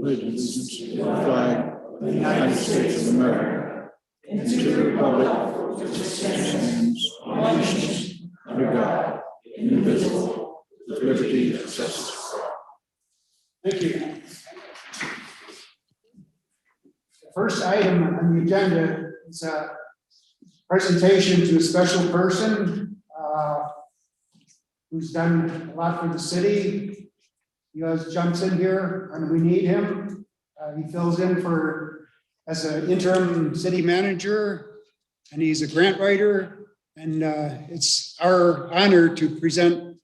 allegiance to the flag of the United States of America and to the republic which stands one nation under God, indivisible, with liberty and justice for all. Thank you. The first item on the agenda is a presentation to a special person who's done a lot for the city. He always jumps in here when we need him. He fills in as an interim city manager, and he's a grant writer. And it's our honor to present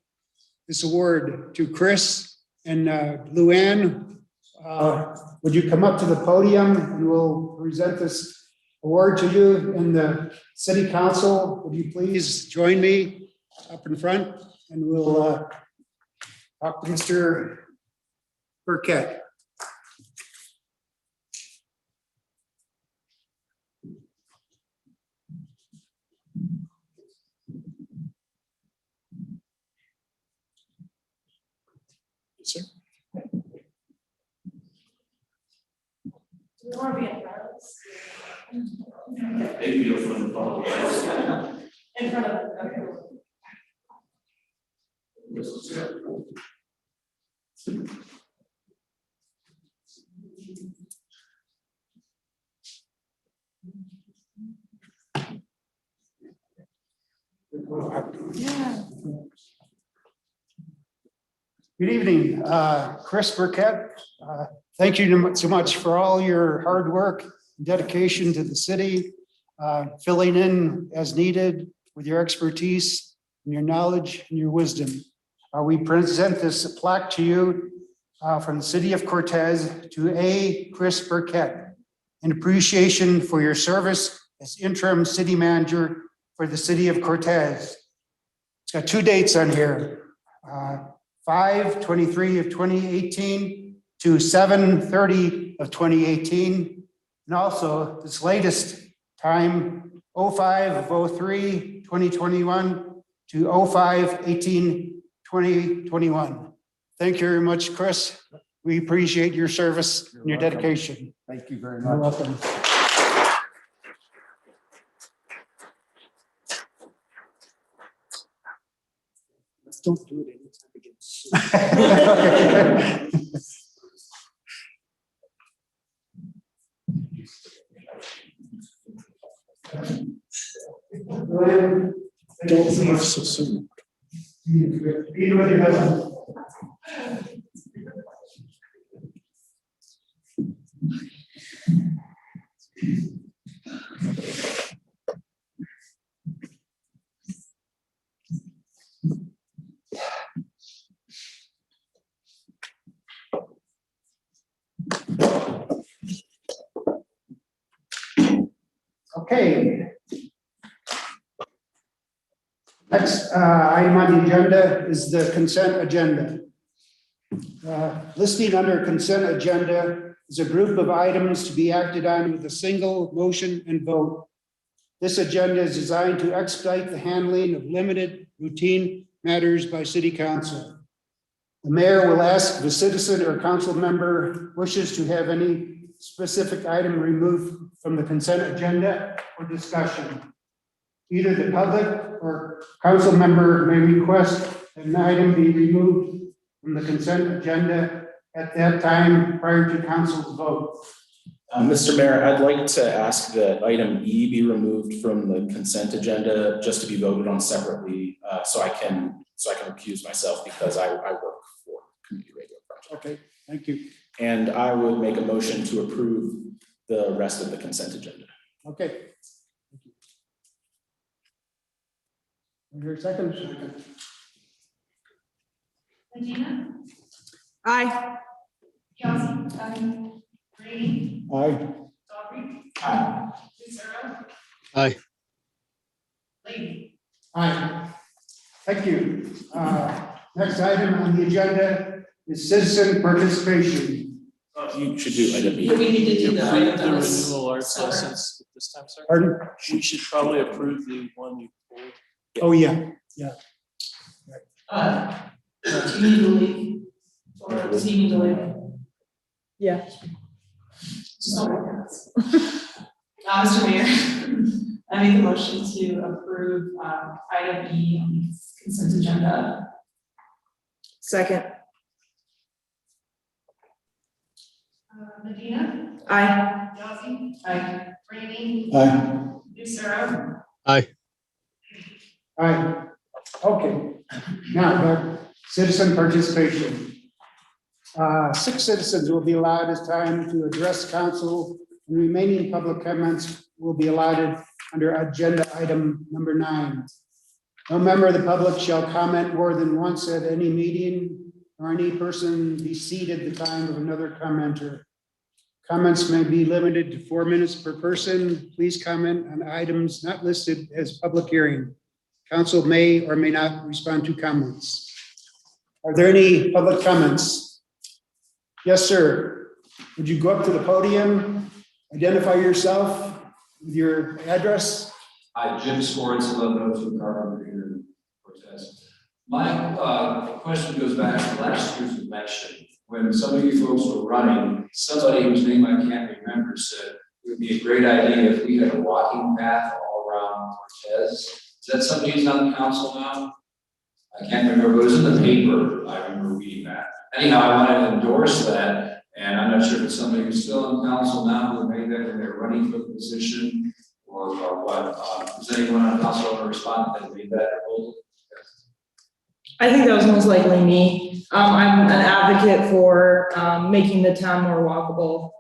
this award to Chris and Luann. Would you come up to the podium and we'll present this award to you? And the city council, would you please join me up in front, and we'll talk to Mr. Burkett. Yes, sir. Do we want to be in front of us? Maybe you'll find the ball. In front of, okay. Yeah. Good evening, Chris Burkett. Thank you so much for all your hard work, and dedication to the city, filling in as needed with your expertise and your knowledge and your wisdom. We present this plaque to you from the city of Cortez to A. Chris Burkett, in appreciation for your service as interim city manager for the city of Cortez. It's got two dates on here, 5/23 of 2018 to 7/30 of 2018. And also this latest time, 05 of 03, 2021 to 05/18/2021. Thank you very much, Chris. We appreciate your service and your dedication. Thank you very You're much. welcome. Let's don't do it anytime again. Don't leave so soon. Eat with your husband. Okay. Next item on the agenda is the consent agenda. Listing under consent agenda is a group of items to be acted on with a single motion and vote. This agenda is designed to expedite the handling of limited routine matters by city council. The mayor will ask if a citizen or council member wishes to have any specific item removed from the consent agenda for discussion. Either the public or council member may request that an item be removed from the consent agenda at that time prior to council's vote. Mr. Mayor, I'd like to ask that item E be removed from the consent agenda just to be voted on separately, so I can recuse myself because I work for Community Radio Project. Okay, thank you. And I would make a motion to approve the rest of the consent agenda. Okay. Is there a second? Regina? Aye. Kelsey? Brady? Aye. Aubrey? Aye. Lucero? Aye. Lady? Aye. Thank you. Next item on the agenda is citizen participation. You should do item E. Do we need to do the Approve item the that was renewal arts separate? license this time, sir? Pardon? We should probably approve the one you pulled. Oh, yeah. Do you need to leave? Or does he need to leave? Yeah. Mr. Mayor, I make a motion to approve item E on the consent agenda. Second. Medina, Aye. Yazzie. Aye. Rainey. Aye. Lucero. Aye. All right, okay. Now, citizen participation. 6 citizens will be allowed this time to address council, and remaining public comments will be allotted under agenda item number 9. No member of the public shall comment more than once at any meeting, or any person be seated the time of another commenter. Comments may be limited to 4 minutes per person. Please comment on items not listed as public hearing. Council may or may not respond to comments. Are there any public comments? Yes, sir. Would you go up to the podium, identify yourself with your address? Hi, Jim Swartz, 1102 Carpenter here in Cortez. My question goes back to last year's election, when some of you folks were running, somebody whose name I can't remember said it would be a great idea if we had a walking path all around Cortez. Is that somebody who's on the council now? I can't remember, it was in the paper, I remember reading that. Anyhow, I wanted to endorse that, and I'm not sure if it's somebody who's still on council now who made that when they're running for the position, or what. Does anyone on council want to respond that made that proposal? I think that was most likely me. I'm an advocate for making the town more walkable.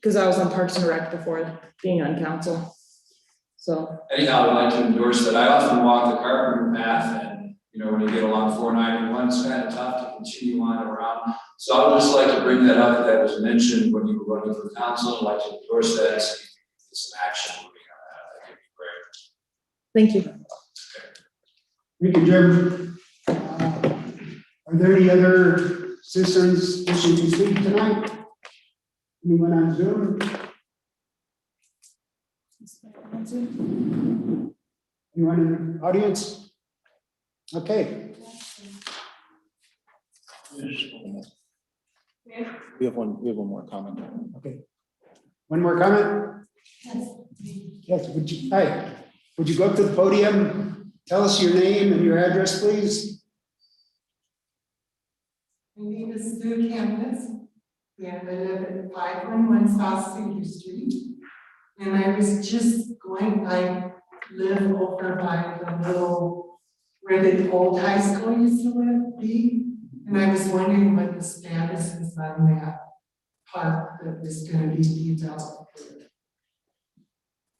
Because I was on Parks and Rec before being on council. So. Anyhow, I'd like to endorse that. I often walk the Carpenter path, and you know, when you get along 491, it's kind of tough to continue on around. So I would just like to bring that up, that was mentioned when you were running for council. I'd like to endorse that, so you can get some action moving on that. That would be great. Thank you. Thank you, Jim. Are there any other citizens wishing to speak tonight? Anyone on Zoom? Anyone in the audience? Okay. We have one more comment. Okay. One more comment? Yes, would you, hi, would you go up to the podium? Tell us your name and your address, please. My name is Sue Campbell, and I live at 511 South Cedar Street. And I was just going, I live over by the little, where the old high school used to be. And I was wondering what the status is on that park that was going to be developed.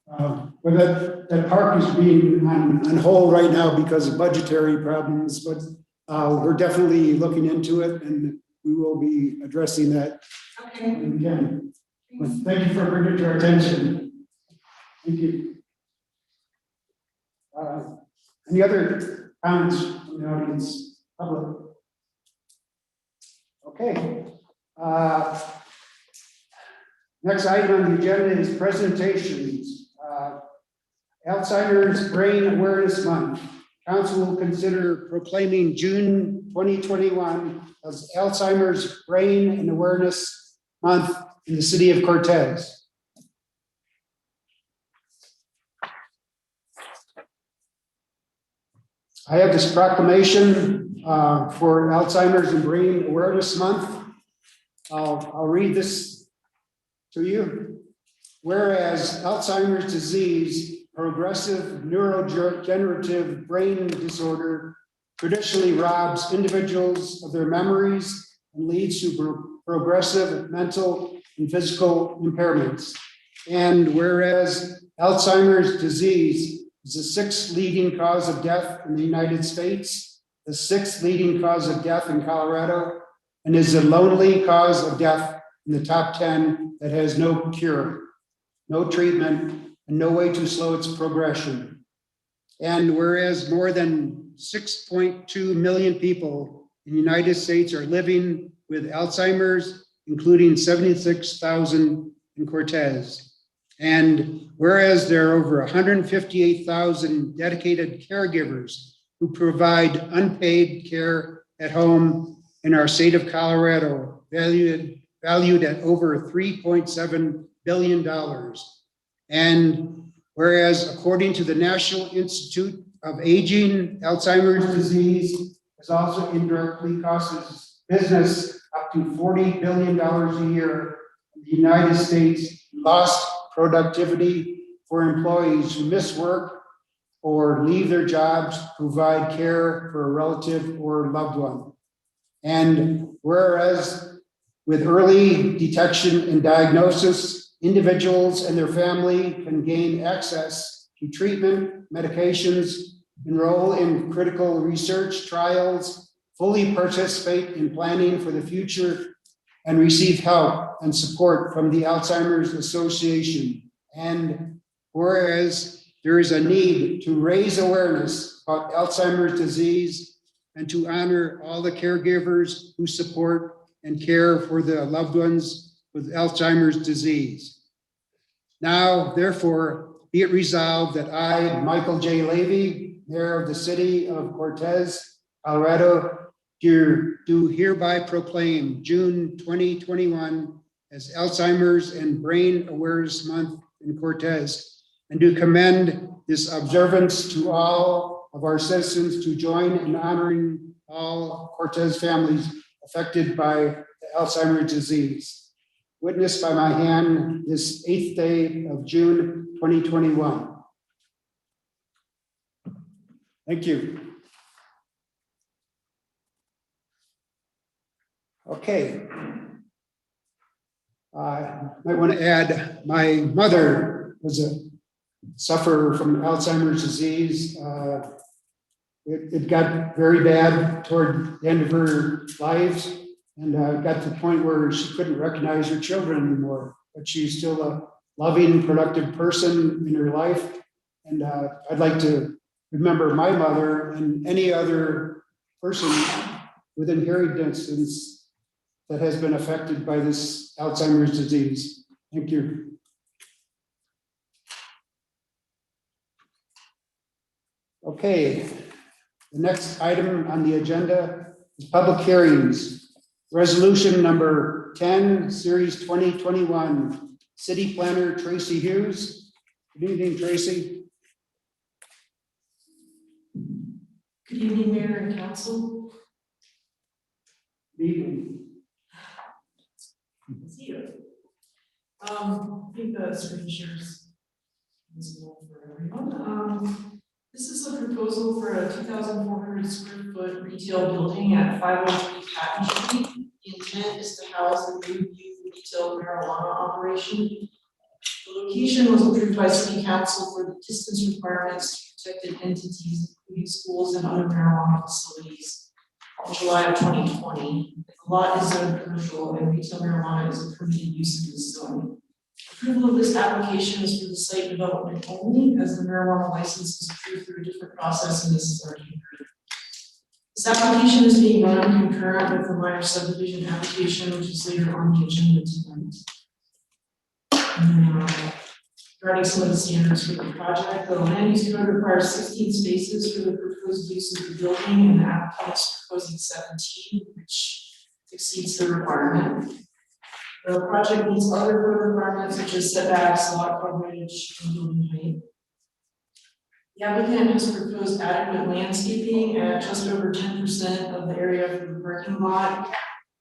Well, that park is being on hold right now because of budgetary problems, but we're definitely looking into it, and we will be addressing that Okay. again. But thank you for bringing it to our attention. Thank you. Any other comments from the audience, public? Okay. Next item on the agenda is presentations. Alzheimer's Brain Awareness Month. Council will consider proclaiming June 2021 as Alzheimer's Brain and Awareness Month in the city of Cortez. I have this proclamation for Alzheimer's and Brain Awareness Month. I'll read this to you. Whereas Alzheimer's disease, progressive neurodegenerative brain disorder, traditionally robs individuals of their memories and leads to progressive mental and physical impairments. And whereas Alzheimer's disease is the 6th leading cause of death in the United States, the 6th leading cause of death in Colorado, and is the lonely cause of death in the top 10 that has no cure, no treatment, and no way to slow its progression. And whereas more than 6.2 million people in the United States are living with Alzheimer's, including 76,000 in Cortez. And whereas there are over 158,000 dedicated caregivers who provide unpaid care at home in our state of Colorado, valued at over $3.7 billion. And whereas according to the National Institute of Aging, Alzheimer's disease has also indirectly causes business up to $40 billion a year in the United States, lost productivity for employees who miss work or leave their jobs, provide care for a relative or loved one. And whereas with early detection and diagnosis, individuals and their family can gain access to treatment, medications, enroll in critical research trials, fully participate in planning for the future, and receive help and support from the Alzheimer's Association. And whereas there is a need to raise awareness about Alzheimer's disease and to honor all the caregivers who support and care for the loved ones with Alzheimer's disease. Now, therefore, be it resolved that I, Michael J. Levy, Mayor of the City of Cortez, Colorado, do hereby proclaim June 2021 as Alzheimer's and Brain Awareness Month in Cortez, and do commend this observance to all of our citizens to join in honoring all Cortez families affected by the Alzheimer's disease. Witnessed by my hand this 8th day of June 2021. Thank you. Okay. I might want to add, my mother was a sufferer from Alzheimer's disease. It got very bad toward the end of her life, and got to the point where she couldn't recognize her children anymore, but she's still a loving, productive person in her life. And I'd like to remember my mother and any other person with inheritance that has been affected by this Alzheimer's disease. Thank you. Okay, the next item on the agenda is public hearings. Resolution number 10, Series 2021, City Planner Tracy Hughes. Good evening, Tracy. Good evening, Mayor and Council. Good evening. See you. I think the screen shares visible for everyone. This is a proposal for a 2,400 square foot retail building at 503 Patton Street. The intent is to house a new retail marijuana operation. The location was approved by City Council for the distance requirements to protected entities, including schools and other marijuana facilities, in July of 2020. The lot is zoned commercial and retail marijuana is a permitted use in this zone. Approval of this application is for the site development only, as the marijuana license is approved through a different process, and this is already approved. This application is being run concurrent with the minor subdivision application, which is later on the agenda tonight. Regarding some of the standards for the project, the land use code requires 16 spaces for the proposed use of the building, and the applicant is proposing 17, which exceeds the requirement. The project meets other code requirements such as setbacks, lot coverage, and building height. The applicant has proposed adequate landscaping at just over 10% of the area for the parking lot,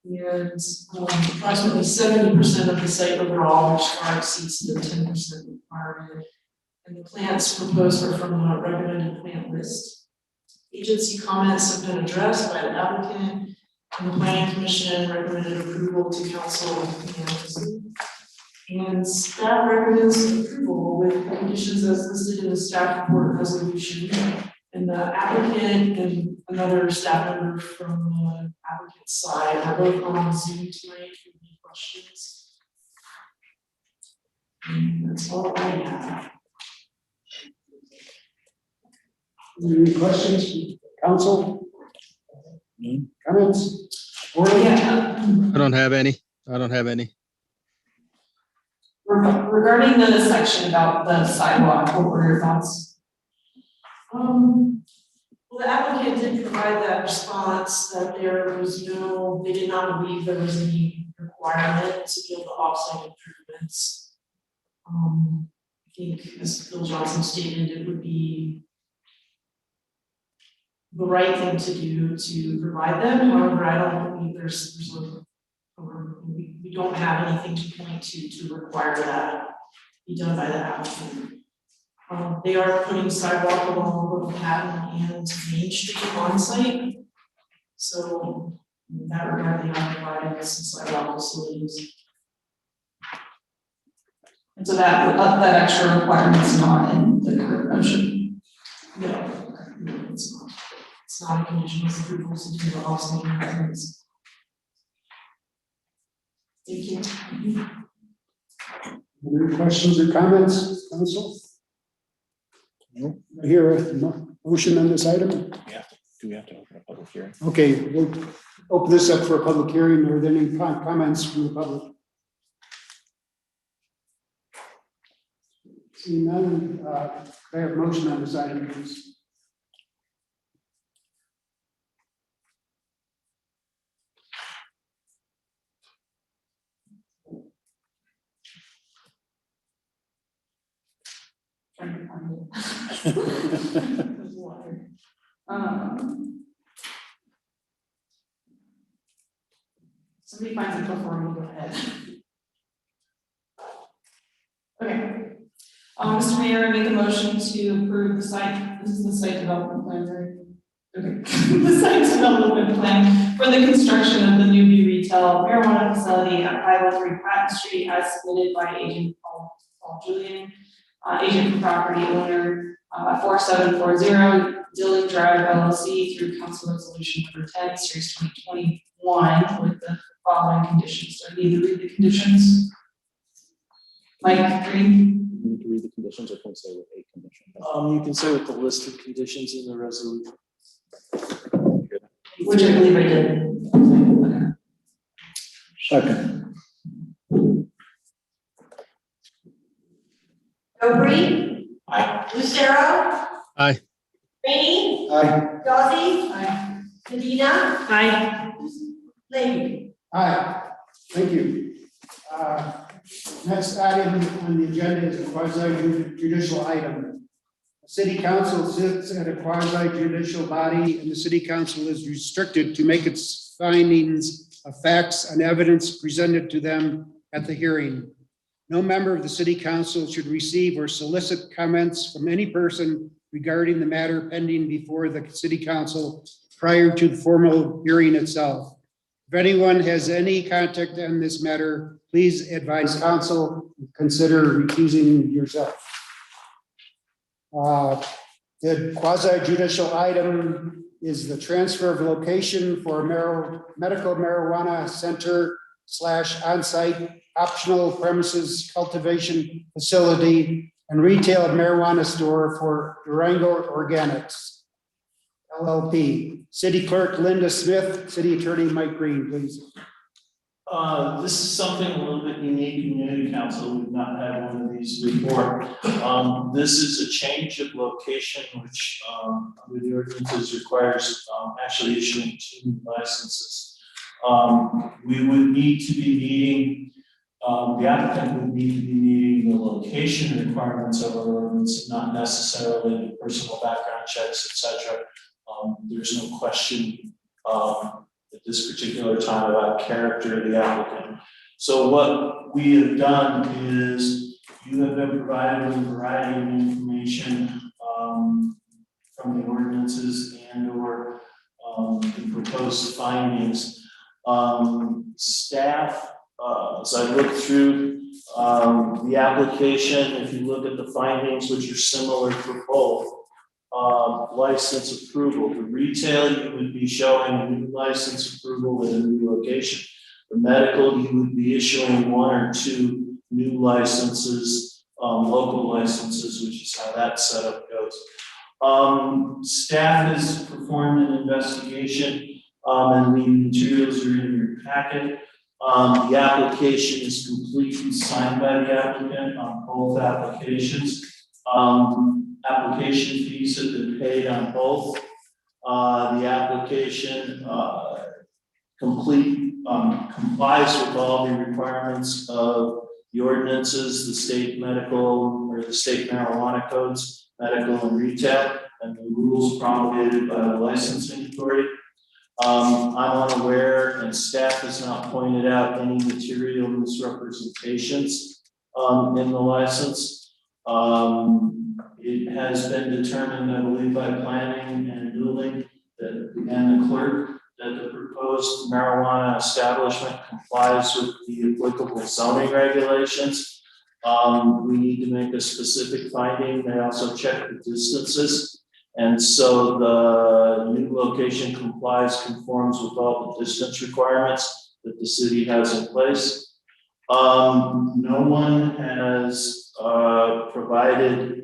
and approximately 70% of the site overall, which far exceeds the 10% requirement. And the plants proposed are from the recommended plant list. Agency comments have been addressed by the applicant, and the planning commission recommended approval to council unanimously. And staff recommends approval with the conditions as listed in the staff report resolution. And the applicant and another staff member from the applicant's side are both on Zoom tonight for any questions. And that's all I have. Any questions, council? Comments? Or I don't have any. I don't have any. Regarding the section about the sidewalk, what were your thoughts? Well, Well, the applicant did provide that response that there was no, they did not believe there was any requirement to build the offsite improvements. I think, as Bill Johnson stated, it would be the right thing to do to provide them. However, I don't believe there's we don't have anything to point to require that be done by the applicant. They are putting sidewalk along Little Patton and Main Street on site. So in that regard, they are providing some sidewalk facilities. And so that extra requirement is not in the current motion. No, it's not. It's not a conditional approval to do the offsite improvements. Thank you. Any questions or comments, council? No. I hear a motion on this item. Do we have to open a public hearing? Okay, we'll open this up for a public hearing. Are there any comments from the public? Seeing none, I have a motion on this item, please. Trying to find it. There's water. Somebody finds it before me, go ahead. Okay. Mr. Mayor, I make a motion to approve the site, this is the site development plan, right? Okay. The site development plan for the construction of the new retail marijuana facility at 503 Patton Street as submitted by agent Paul Julian, agent for property owner 4740 Dillon Drive LLC through Council Resolution number 10, Series 2021 with the following conditions. Do I need to read the conditions? Mike, Green? You need to read the conditions, or can we say with 8 conditions? You can say with the listed conditions in the resolution. Which I believe I did. Second. Aubrey. Aye. Lucero. Aye. Rainey. Aye. Gauzy. Aye. Medina. Aye. Lady. Aye. Thank you. Next item on the agenda is a quasi judicial item. The city council sits at a quasi judicial body, and the city council is restricted to make its findings of facts and evidence presented to them at the hearing. No member of the city council should receive or solicit comments from any person regarding the matter pending before the city council prior to the formal hearing itself. If anyone has any contact on this matter, please advise council, consider recusing yourself. The quasi judicial item is the transfer of location for a medical marijuana center / on-site optional premises cultivation facility and retail marijuana store for Durango Organics LLP. City Clerk Linda Smith, City Attorney Mike Green, please. This is something a little bit unique in Unity Council. We've not had one of these before. This is a change of location, which under the ordinances requires actually issuing 2 new licenses. We would need to be meeting, the applicant would need to be meeting the location requirements of our ordinance, not necessarily the personal background checks, etc. There's no question at this particular time about character of the applicant. So what we have done is you have been provided with a variety of information from the ordinances and or the proposed findings. Staff, as I look through the application, if you look at the findings, which are similar for both, license approval. The retail, you would be showing a new license approval with a new location. The medical, you would be issuing 1 or 2 new licenses, local licenses, which is how that setup goes. Staff has performed an investigation, and the materials are in your packet. The application is completely signed by the applicant on both applications. Application fees have been paid on both. The application, complies with all the requirements of the ordinances, the state medical or the state marijuana codes, medical and retail, and the rules promulgated by the licensing authority. I'm unaware, and staff has not pointed out any material misrepresentations in the license. It has been determined, I believe, by planning and building and the clerk that the proposed marijuana establishment complies with the applicable zoning regulations. We need to make a specific finding. They also check the distances. And so the new location conforms with all the distance requirements that the city has in place. No one has provided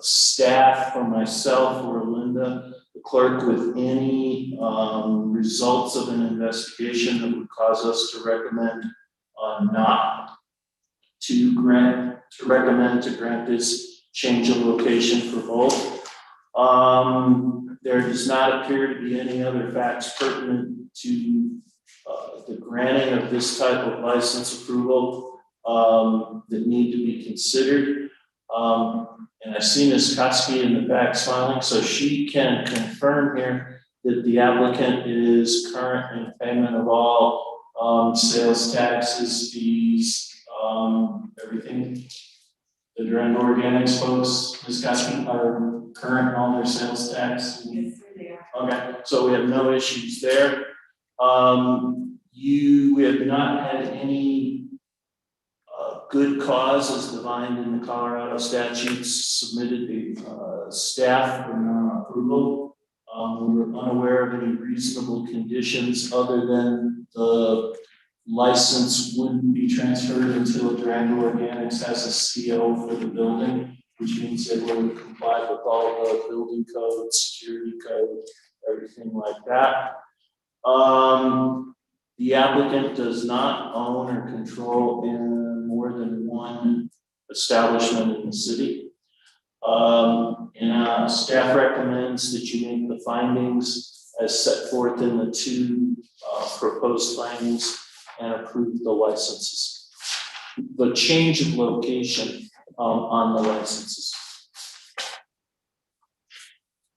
staff or myself or Linda, the clerk, with any results of an investigation that would cause us to recommend to grant this change of location for both. There does not appear to be any other facts pertinent to the granting of this type of license approval that need to be considered. And I see Ms. Kotsky in the back smiling, so she can confirm here that the applicant is current in payment of all sales taxes, fees, everything. The Durango Organics folks, Ms. Kotsky, are current in all their sales tax. Yes, they are. Okay, so we have no issues there. We have not had any good cause as defined in the Colorado statutes submitted to staff for non-approval. We were unaware of any reasonable conditions other than the license wouldn't be transferred until Durango Organics has a CO for the building, which means they will comply with all the building code, security code, everything like that. The applicant does not own or control more than one establishment in the city. Staff recommends that you make the findings as set forth in the two proposed findings and approve the licenses. The change of location on the licenses.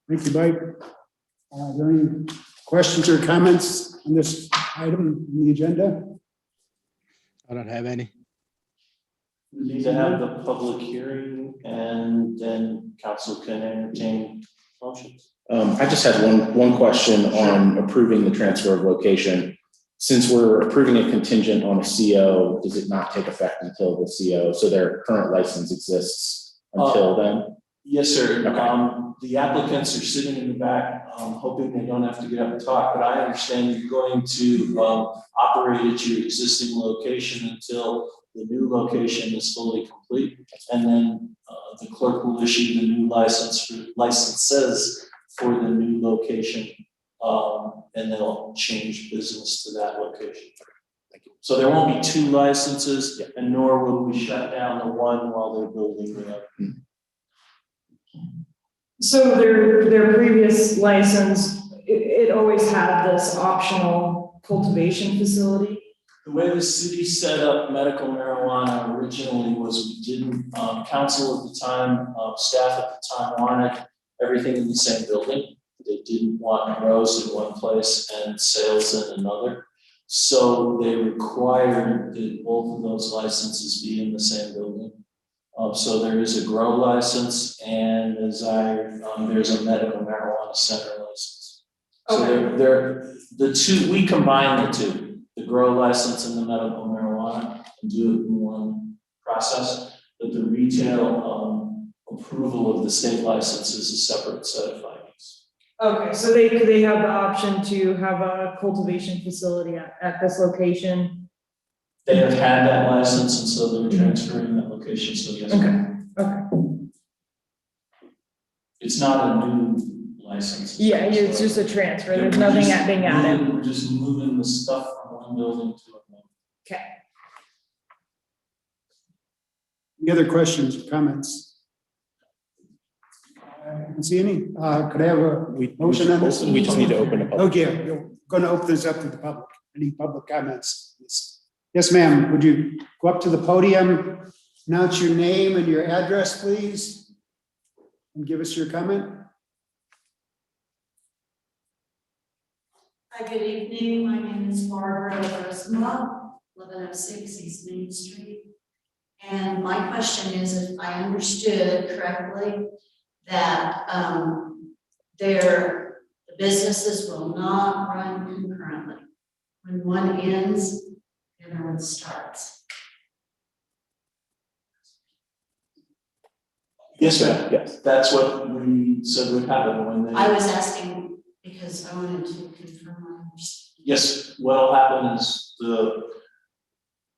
Thank you, Mike. Are there any questions or comments on this item in the agenda? I don't have any. We need to have the public hearing and then council can entertain motions. I just had one question on approving the transfer of location. Since we're approving a contingent on a CO, does it not take effect until the CO? So their current license exists until then? Yes, sir. Okay. The applicants are sitting in the back, hoping they don't have to get up and talk, but I understand you're going to operate at your existing location until the new location is fully complete. And then the clerk will issue the new licenses for the new location. And they'll change business to that location. Thank you. So there won't be two licenses, and nor will we shut down the one while they're building the other. So their previous license, it always had this optional cultivation facility. The way the city set up medical marijuana originally was we didn't, council at the time, staff at the time wanted everything in the same building. They didn't want grows in one place and sales in another. So they required that both of those licenses be in the same building. So there is a grow license and there's a medical marijuana center license. So they're the two, we combine the two, the grow license and the medical marijuana, and do it in one process. But the retail approval of the state license is a separate set of findings. Okay, so they have the option to have a cultivation facility at this location. They have had that license, and so they're transferring that location, so yes. Okay. It's not a new license. Yeah, it's just a transfer. There's nothing being added. We're just moving the stuff from one building to another. Okay. Any other questions or comments? I didn't see any. Could I have a motion on this? We just need to open a public. Okay, we're going to open this up to the public. Any public comments? Yes, ma'am. Would you go up to the podium, announce your name and your address, please? And give us your comment. Hi, good evening. My name is Barbara Rosma, 1106 East Main Street. And my question is, if I understood correctly, that the businesses will not run concurrently. When one ends, the other one starts. Yes, ma'am. Yes. That's what we said would happen when they. I was asking because I wanted to confirm my understanding. Yes, what'll happen is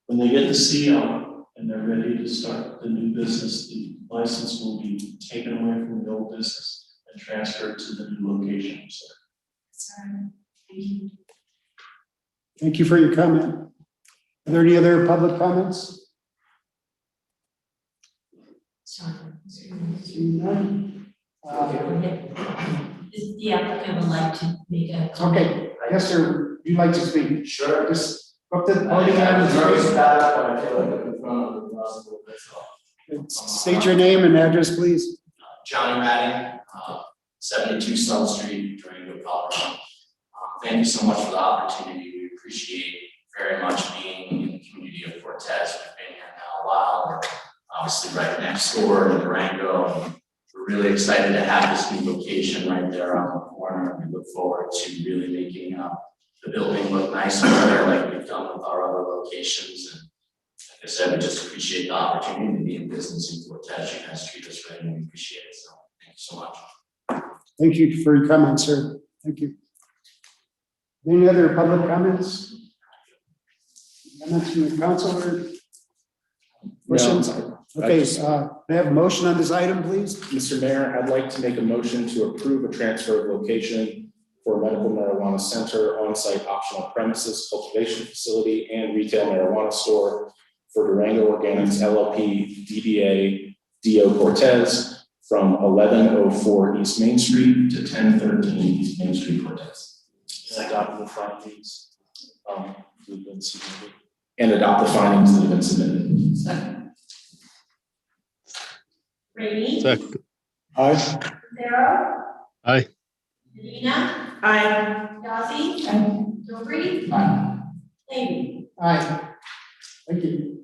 when they get the CO and they're ready to start the new business, the license will be taken away from the old business and transferred to the new location. So Sorry. Thank you. Thank you for your comment. Are there any other public comments? Sorry. Seeing none? The applicant would like to make a comment. Okay, yes, sir. Would you like to speak? Sure. Just go up to the podium and state your name and address, please. Johnny Madden, 72 South Street, Durango, Colorado. Thank you so much for the opportunity. We appreciate very much being in the community of Cortez. We've been here now a while. We're obviously right next door to Durango. We're really excited to have this new location right there on the corner. We look forward to really making the building look nice over there like we've done with our other locations. And like I said, we just appreciate the opportunity to be in business in Cortez. You guys treat us right and we appreciate it. So thank you so much. Thank you for your comments, sir. Thank you. Any other public comments? Comments from the council or questions? Okay, may I have a motion on this item, please? Mr. Mayor, I'd like to make a motion to approve a transfer of location for a medical marijuana center, on-site optional premises, cultivation facility, and retail marijuana store for Durango Organics LLP DBA Dio Cortez from 1104 East Main Street to 1013 East Main Street, Cortez. and adopt the findings we've been submitted. And adopt the findings that have been submitted. Second. Rainey. Second. Aye. Sarah. Aye. Melina. Aye. Yazzie. Jeffrey. Aye. Lady. Aye. Thank you.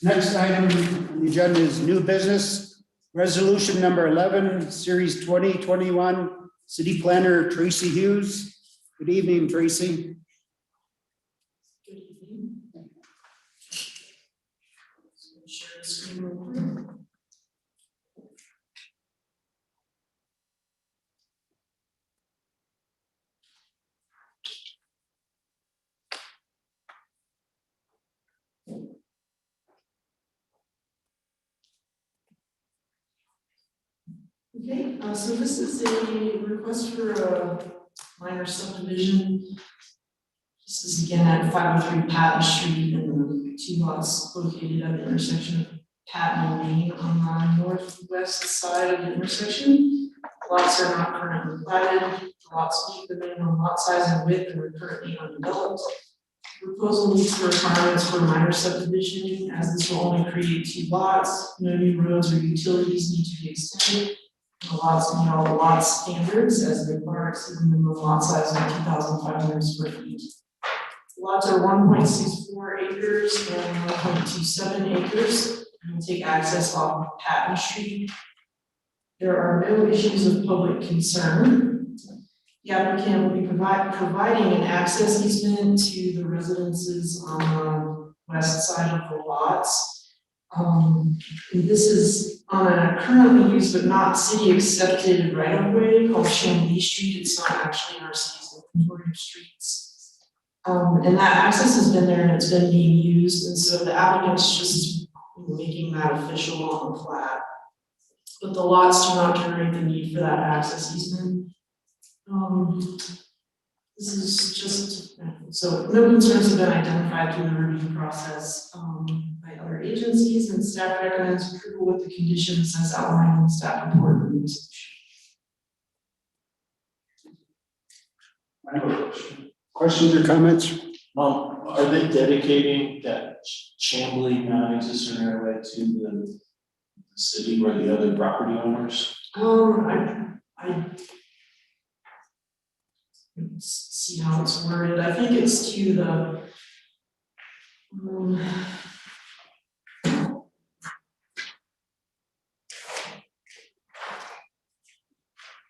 Next item on the agenda is new business, resolution number 11, series 2021, city planner Tracy Hughes. Good evening, Tracy. Good evening. Share the screen real quick. Okay, so this is a request for a minor subdivision. This is again at 503 Patton Street and the two lots located at the intersection of Patton and Main on the northwest side of the intersection. Lots are not currently platted. The lots meet the minimum lot size and width and are currently undeveloped. Proposal meets the requirements for a minor subdivision, as this will only create two lots. No new roads or utilities need to be extended. The lots meet all the lot standards as required, the minimum lot size of 2,500 square feet. Lots are 1.64 acres and 1.27 acres, and will take access off of Patton Street. There are no issues of public concern. The applicant will be providing an access easement to the residences on the west side of the lots. This is on a currently used but not city accepted right of way called Chambly Street. It's not actually in our city's inventory of streets. And that access has been there and it's been being used. And so the applicant's just making that official on the plat. But the lots do not generate the need for that access easement. This is just, so no concerns have been identified through the review process by other agencies, and staff recommends approval with the conditions as outlined in the staff report. I have a question. Questions or comments? Are they dedicating that Chamblee non-existent right away to the city or the other property owners? I let's see how it's worded. I think it's to the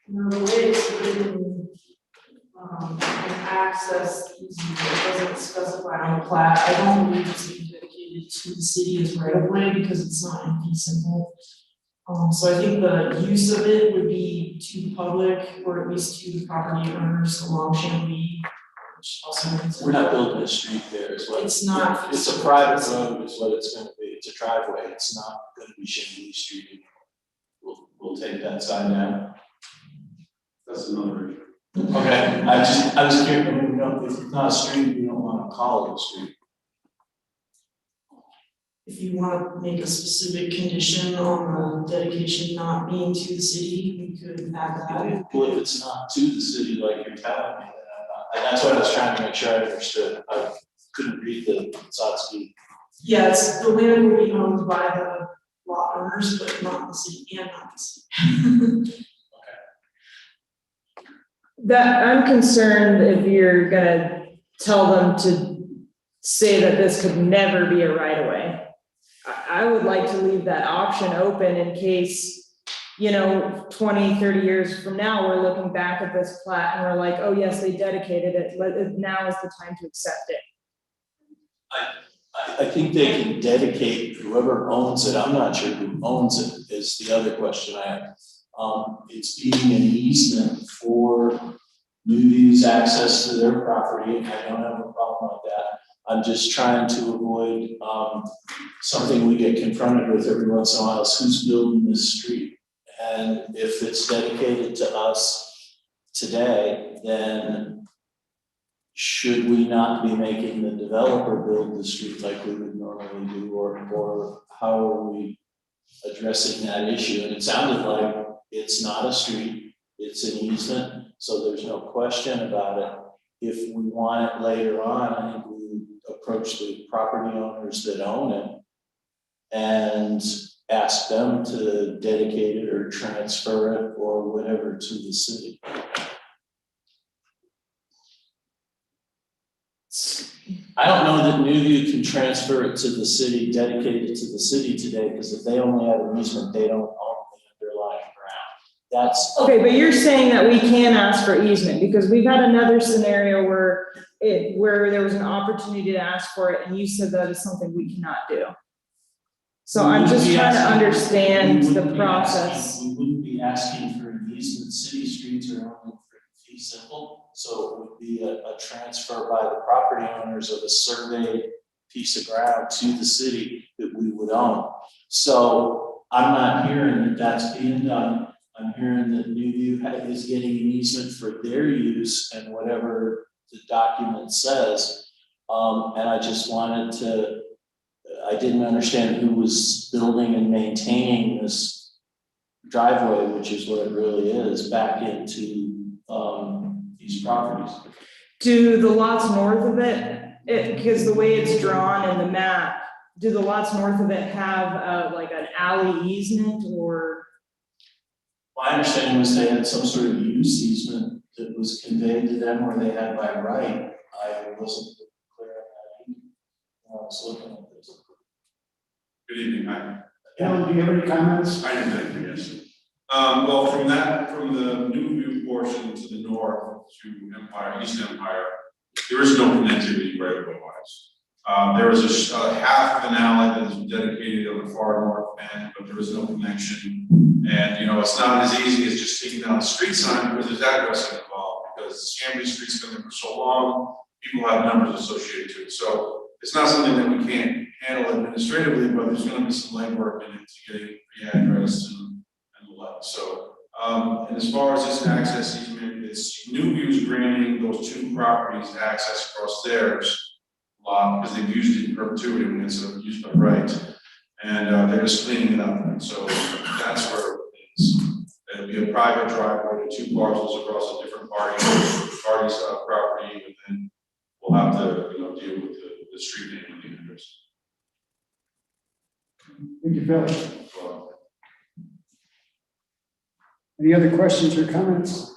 no, the way it's written, an access easement, it doesn't specify on the plat. I don't believe it's being dedicated to the city as right of way because it's not in fee simple. So I think the use of it would be to the public or at least to the property owners along Chamblee, which also means. We're not building a street there, is what. It's not. It's a private road is what it's gonna be. It's a driveway. It's not gonna be Chamblee Street anymore. We'll take that sign down. That's another issue. Okay, I was curious, you know, if it's not a street, you don't wanna call it a street. If you want to make a specific condition on the dedication not being to the city, we could add that. Well, if it's not to the city like you're telling me, then I'm not, and that's what I was trying to make sure I understood. I couldn't read the Sotsky. Yes, the land will be owned by the lot owners, but not the city and not the city. That, I'm concerned if you're gonna tell them to say that this could never be a right of way. I would like to leave that option open in case, 20, 30 years from now, we're looking back at this plat and we're like, oh yes, they dedicated it, now is the time to accept it. I think they can dedicate whoever owns it. I'm not sure who owns it is the other question I have. It's being an easement for newbies access to their property. I don't have a problem with that. I'm just trying to avoid something we get confronted with every once in a while is who's building this street. And if it's dedicated to us today, then should we not be making the developer build the street like we would normally do, or how are we addressing that issue? And it sounded like it's not a street, it's an easement, so there's no question about it. If we want it later on, I think we would approach the property owners that own it and ask them to dedicate it or transfer it or whatever to the city. I don't know that Newview can transfer it to the city, dedicate it to the city today, because if they only have an easement, they don't own the underlying ground. That's. Okay, but you're saying that we can ask for easement, because we've had another scenario where there was an opportunity to ask for it, and you said that is something we cannot do. So I'm just trying to understand the process. We wouldn't be asking for an easement. City streets are only fee simple, so it would be a transfer by the property owners of a surveyed piece of ground to the city that we would own. So I'm not hearing that that's being done. I'm hearing that Newview is getting an easement for their use and whatever the document says. And I just wanted to, I didn't understand who was building and maintaining this driveway, which is what it really is, back into these properties. Do the lots north of it, because the way it's drawn in the map, do the lots north of it have like an alley easement or? My understanding was they had some sort of use easement that was conveyed to them where they had by right. I wasn't clear on that either when I was looking at this. Good evening, hi. Alan, do you have any comments? I do, thank you, yes. Well, from the Newview portion to the north to Empire, East Empire, there is no connectivity right away wise. There is a half of an alley that is dedicated on the far north end, but there is no connection. And, it's not as easy as just taking down the street sign because there's addressing involved, because Chamblee Street's been there for so long, people have numbers associated to it. So it's not something that we can't handle administratively, but there's gonna be some legwork in it to getting re-addressed and the like. So, and as far as this access easement, it's Newview's granting those two properties access across theirs lot because they've used it in perpetuity when it's used by right. And they're just cleaning it up. And so that's where it is. It'll be a private driveway to two parcels across a different parties' property. then we'll have to, you know, deal with the street name and the address. Thank you, Phil. So, Any other questions or comments?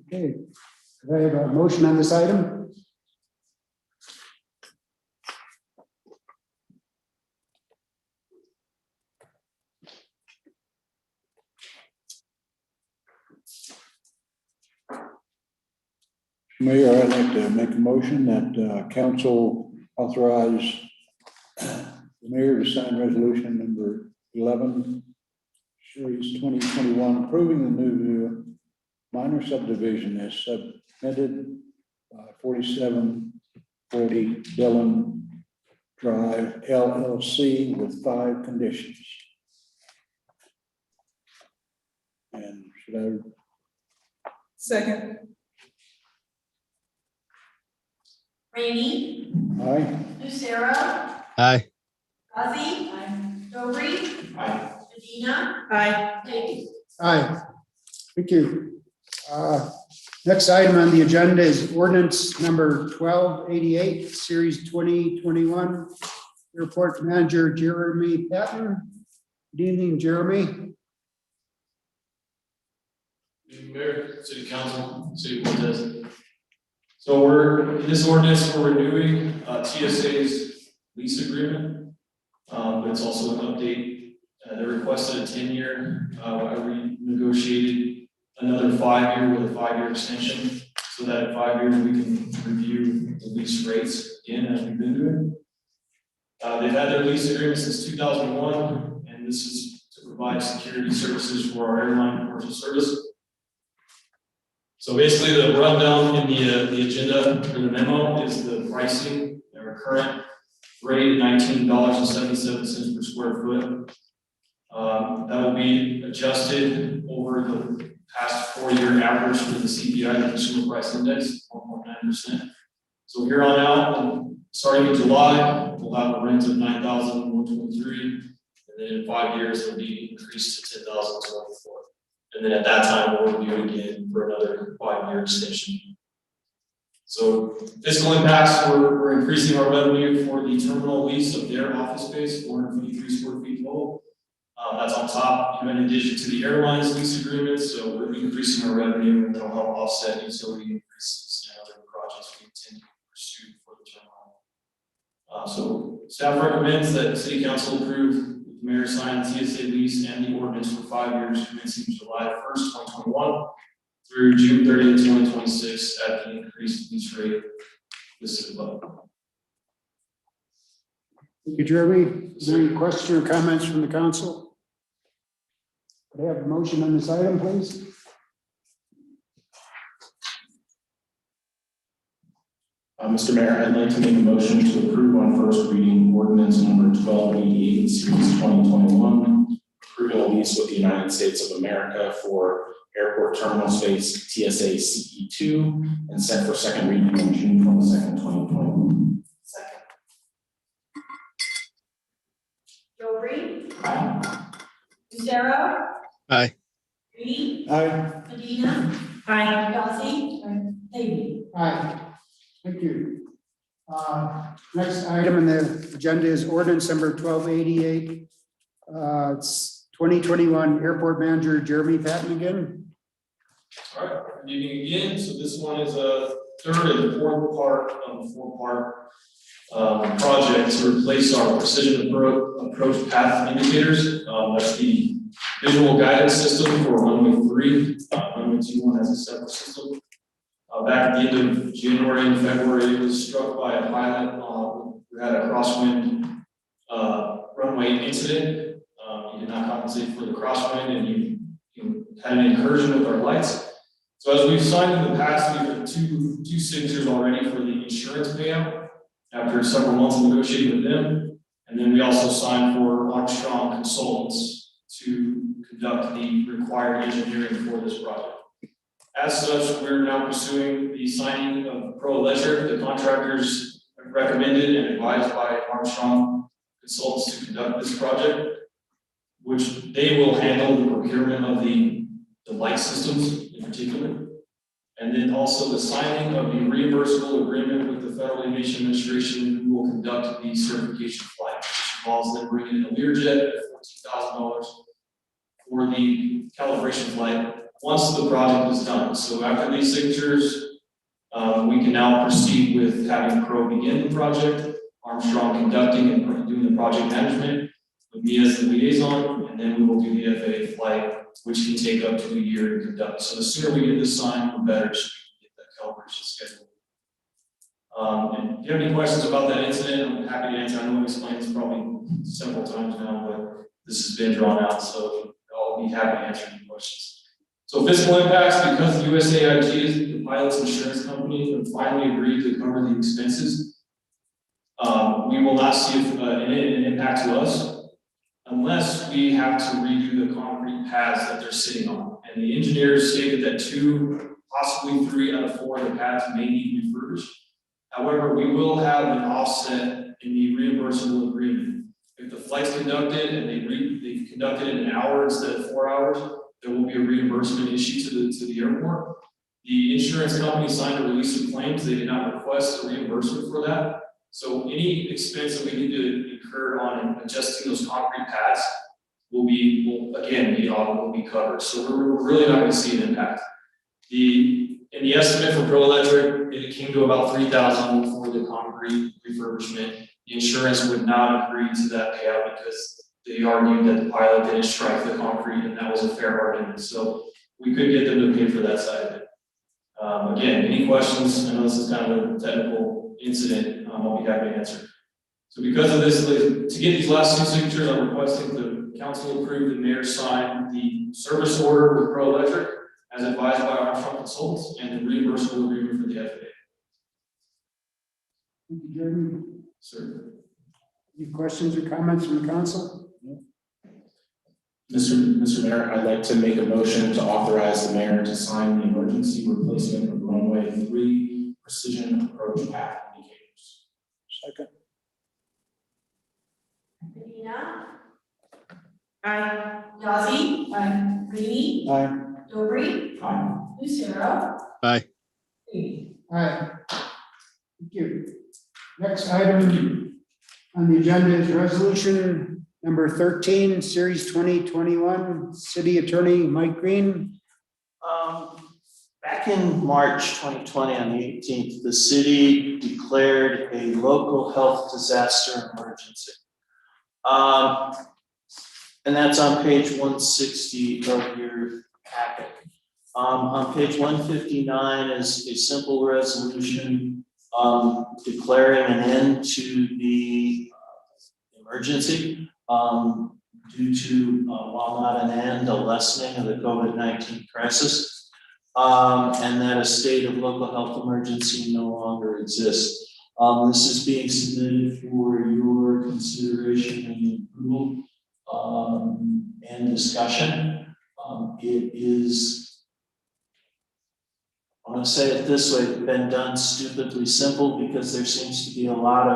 Okay, could I have a motion on this item? Mayor, I'd like to make a motion that council authorize the mayor to sign resolution number 11, series 2021, approving the new minor subdivision as submitted by 4740 Dillon Drive LLC with 5 conditions. And should I? Second. Rainey, Aye. Lucero, Aye. Ozzy, Dobry, Medina, Aye. Davey. Aye. Thank you. Next item on the agenda is ordinance number 1288, series 2021. Airport manager Jeremy Patton. Good evening, Jeremy. Mayor, City Council, City of Cortez. So in this ordinance, we're renewing TSA's lease agreement. But it's also an update. They requested a 10-year. I renegotiated another 5-year with a 5-year extension, so that in 5 years we can review the lease rates again as we've been doing. They've had their lease agreement since 2001, and this is to provide security services for our airline commercial service. So basically, the rundown in the agenda for the memo is the pricing. Their current rate, $19.77 per square foot. That will be adjusted over the past 4-year average for the CPI, the Consumer Price Index, 1.9%. So here on out, and starting in July, we'll have a rent of $9,123, and then in 5 years, it'll be increased to $10,024. And then at that time, we'll review it again for another 5-year extension. So fiscal impacts, we're increasing our revenue for the terminal lease of their office space, 453 square feet total. That's on top, in addition to the airlines lease agreements. So we're increasing our revenue, and that'll help offset utility increases and other projects we intend to pursue for the terminal. So staff recommends that City Council approve the mayor sign the TSA lease and the ordinance for 5 years commencing July 1st, 2021 through June 30th, 2026 at the increased lease rate listed above. Thank you, Jeremy. Is there any questions or comments from the council? Could I have a motion on this item, please? Mr. Mayor, I'd like to make a motion to approve on first reading ordinance number 1288, series 2021, approving a lease with the United States of America for airport terminal space TSA CE2 and set for second reading on June 22nd, 2021. Second. Dobry, Lucero, Aye. Rainey, Aye. Medina, Aye. Ozzy, Davey. Aye. Thank you. Next item on the agenda is ordinance number 1288. It's 2021 Airport Manager Jeremy Patton again. All right, good evening again. So this one is a third and fourth part of the 4-part project to replace our precision approach path indicators. That's the visual guidance system for runway 3. Runway 21 has a separate system. Back at the end of January and February, it was struck by a pilot. We had a crosswind runway incident. You did not compensate for the crosswind, and you had an incursion with our lights. So as we've signed in the past, we've had two signatures already for the insurance payout after several months of negotiating with them. And then we also signed for Armstrong Consultants to conduct the required engineering for this project. As such, we're now pursuing the signing of Pro Leisure. The contractors recommended and advised by Armstrong Consultants to conduct this project, which they will handle the procurement of the light systems in particular. And then also the signing of the reimbursable agreement with the Federal Aviation Administration, who will conduct the certification flight, which involves them bringing in a Learjet at $14,000 for the calibration flight once the project is done. So after these signatures, we can now proceed with having Pro begin the project, Armstrong conducting and doing the project management, with me as the liaison, and then we will do the FAA flight, which can take up to a year to conduct. So the sooner we get this signed, the better, so we can get that calibration scheduled. And if you have any questions about that incident, I'm happy to answer. I know I've explained this probably several times now, but this has been drawn out, so I'll be happy to answer any questions. So fiscal impacts, because USAIG is the pilot's insurance company and finally agreed to cover the expenses, we will not see an impact to us unless we have to redo the concrete pads that they're sitting on. And the engineers stated that 2, possibly 3 out of 4 of the pads may need refurbished. However, we will have an offset in the reimbursable agreement. If the flight's conducted and they've conducted it in an hour instead of 4 hours, there will be a reimbursement issue to the airport. The insurance company signed a release of claims. They did not request a reimbursement for that. So any expense that we need to incur on adjusting those concrete pads will be covered. So we're really not going to see an impact. In the estimate for Pro Electric, it came to about $3,000 for the concrete refurbishment. The insurance would not agree to that payout because they argued that the pilot didn't strike the concrete, and that was a fair argument. So we could get them to pay for that side of it. Again, any questions? I know this is kind of a technical incident. I'll be happy to answer. So because of this, to get these last 2 signatures, I'm requesting the council approve the mayor sign the service order with Pro Electric as advised by Armstrong Consultants and the reimbursable agreement for the FAA. Thank you, Jordan. Sir. Any questions or comments from the council? Mr. Mayor, I'd like to make a motion to authorize the mayor to sign the emergency replacement of runway 3 precision approach path indicators. Second. Medina, Aye. Yazzie. Aye. Greeny. Aye. Dobry. Aye. Lucero. Aye. Aye. Thank you. Next item on the agenda is resolution number 13, series 2021, City Attorney Mike Green. Back in March 2020, on the 18th, the city declared a local health disaster emergency. And that's on page 160 of your packet. On page 159 is a simple resolution declaring an end to the emergency due to, while not an end, a lessening of the COVID-19 crisis. And that a state of local health emergency no longer exists. This is being submitted for your consideration and approval and discussion. It is, I want to say it this way, it's been done stupidly simple because there seems to be a lot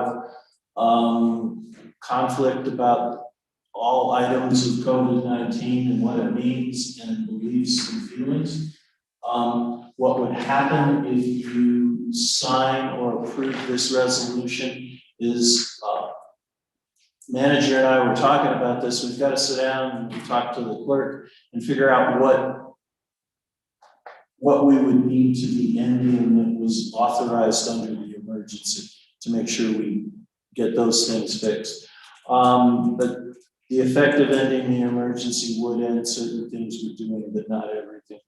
of conflict about all items of COVID-19 and what it means and beliefs and feelings. What would happen if you sign or approve this resolution is, manager and I were talking about this. We've got to sit down and talk to the clerk and figure out what we would need to be ending that was authorized under the emergency to make sure we get those things fixed. But the effective ending the emergency would end certain things we're doing, but not everything.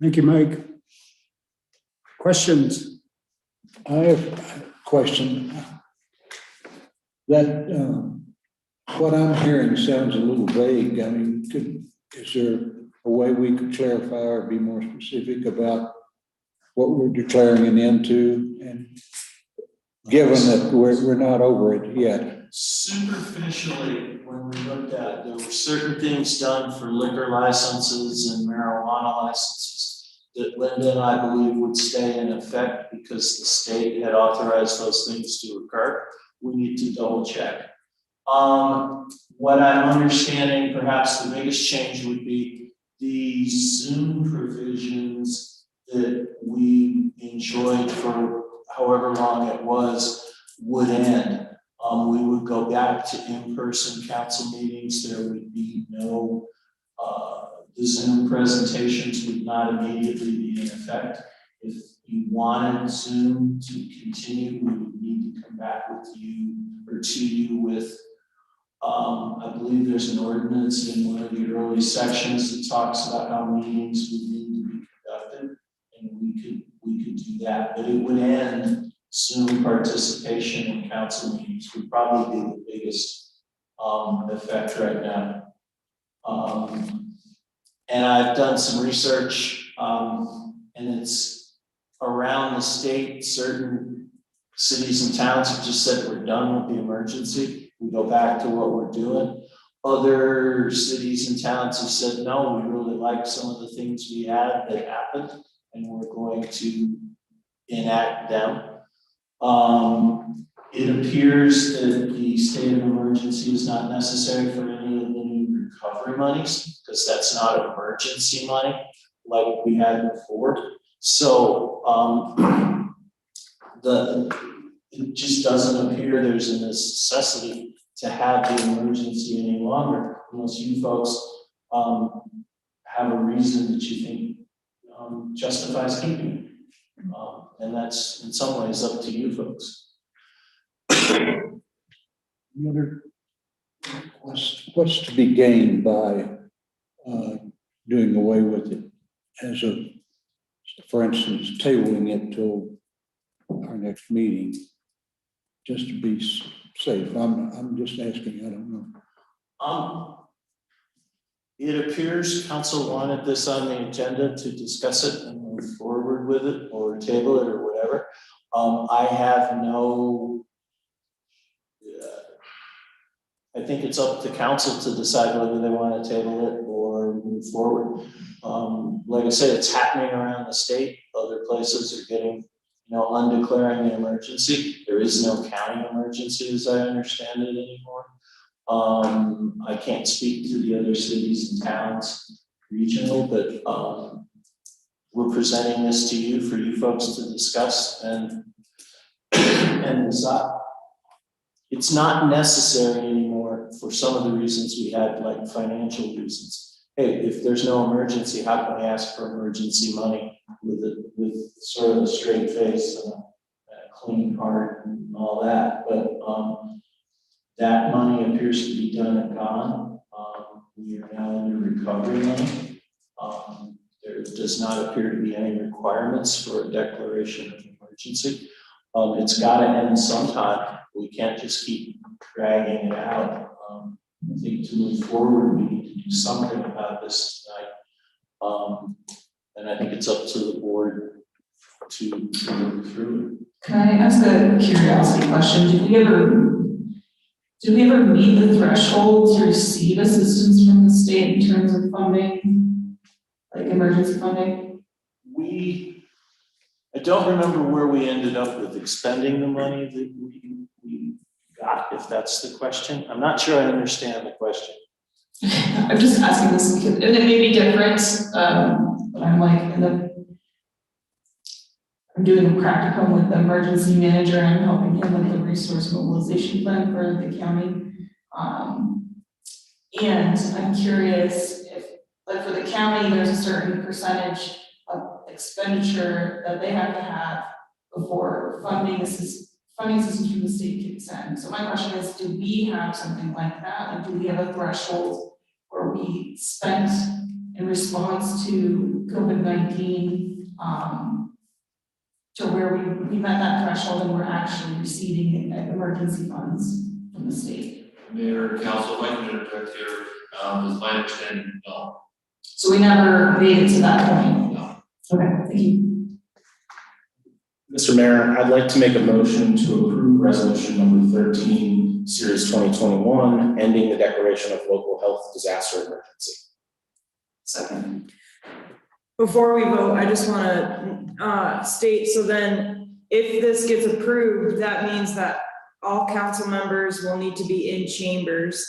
Thank you, Mike. Questions? I have a question. That, what I'm hearing sounds a little vague. I mean, is there a way we could clarify or be more specific about what we're declaring an end to? And given that we're not over it yet. Superficially, when we looked at it, there were certain things done for liquor licenses and marijuana licenses that Linda and I believe would stay in effect because the state had authorized those things to occur. We need to double check. What I'm understanding, perhaps the biggest change would be the Zoom provisions that we enjoyed for however long it was would end. We would go back to in-person council meetings. There would be no, the Zoom presentations would not immediately be in effect. If you wanted Zoom to continue, we would need to come back with you or to you with, I believe there's an ordinance in one of the early sections that talks about how meetings would need to be conducted. And we could do that, but it would end Zoom participation in council meetings would probably be the biggest effect right now. And I've done some research, and it's around the state, certain cities and towns have just said we're done with the emergency. We go back to what we're doing. Other cities and towns have said, no, we really like some of the things we had that happened, and we're going to enact them. It appears that the state of emergency is not necessary for any of the new recovery monies, because that's not emergency money like we had before. So it just doesn't appear there's a necessity to have the emergency any longer, unless you folks have a reason that you think justifies keeping it. And that's in some ways up to you folks. The other, what's to be gained by doing away with it as of, for instance, tabling it till our next meeting, just to be safe? I'm just asking, I don't know. It appears council wanted this on the agenda to discuss it and move forward with it or table it or whatever. I have no, I think it's up to council to decide whether they want to table it or move forward. Like I said, it's happening around the state. Other places are getting, undeclaring the emergency. There is no county emergency as I understand it anymore. I can't speak to the other cities and towns regional, but we're presenting this to you for you folks to discuss and decide. It's not necessary anymore for some of the reasons we had, like financial reasons. Hey, if there's no emergency, how can we ask for emergency money with sort of a straight face and a clean heart and all that? But that money appears to be done and gone. We are now under recovery money. There does not appear to be any requirements for a declaration of emergency. It's got to end sometime. We can't just keep dragging it out. I think to move forward, we need to do something about this tonight. And I think it's up to the board to work through it. Can I ask a curiosity question? Did we ever meet the threshold to receive assistance from the state in terms of funding, like emergency funding? I don't remember where we ended up with expending the money that we got, if that's the question. I'm not sure I understand the question. I'm just asking this because, and it may be different, but I'm like, I'm doing a practicum with the emergency manager and I'm helping him with the resource mobilization plan for the county. And I'm curious if, like for the county, there's a certain percentage of expenditure that they have to have before funding assistance from the state kicks in. So my question is, do we have something like that? Like, do we have a threshold where we spent in response to COVID-19 to where we met that threshold and we're actually receiving emergency funds from the state? Mayor, council, if I can interject here, is my understanding, no. So we never made it to that point? No. Okay, thank you. Mr. Mayor, I'd like to make a motion to approve resolution number 13, series 2021, ending the declaration of local health disaster emergency. Second. Before we vote, I just want to state, so then if this gets approved, that means that all council members will need to be in chambers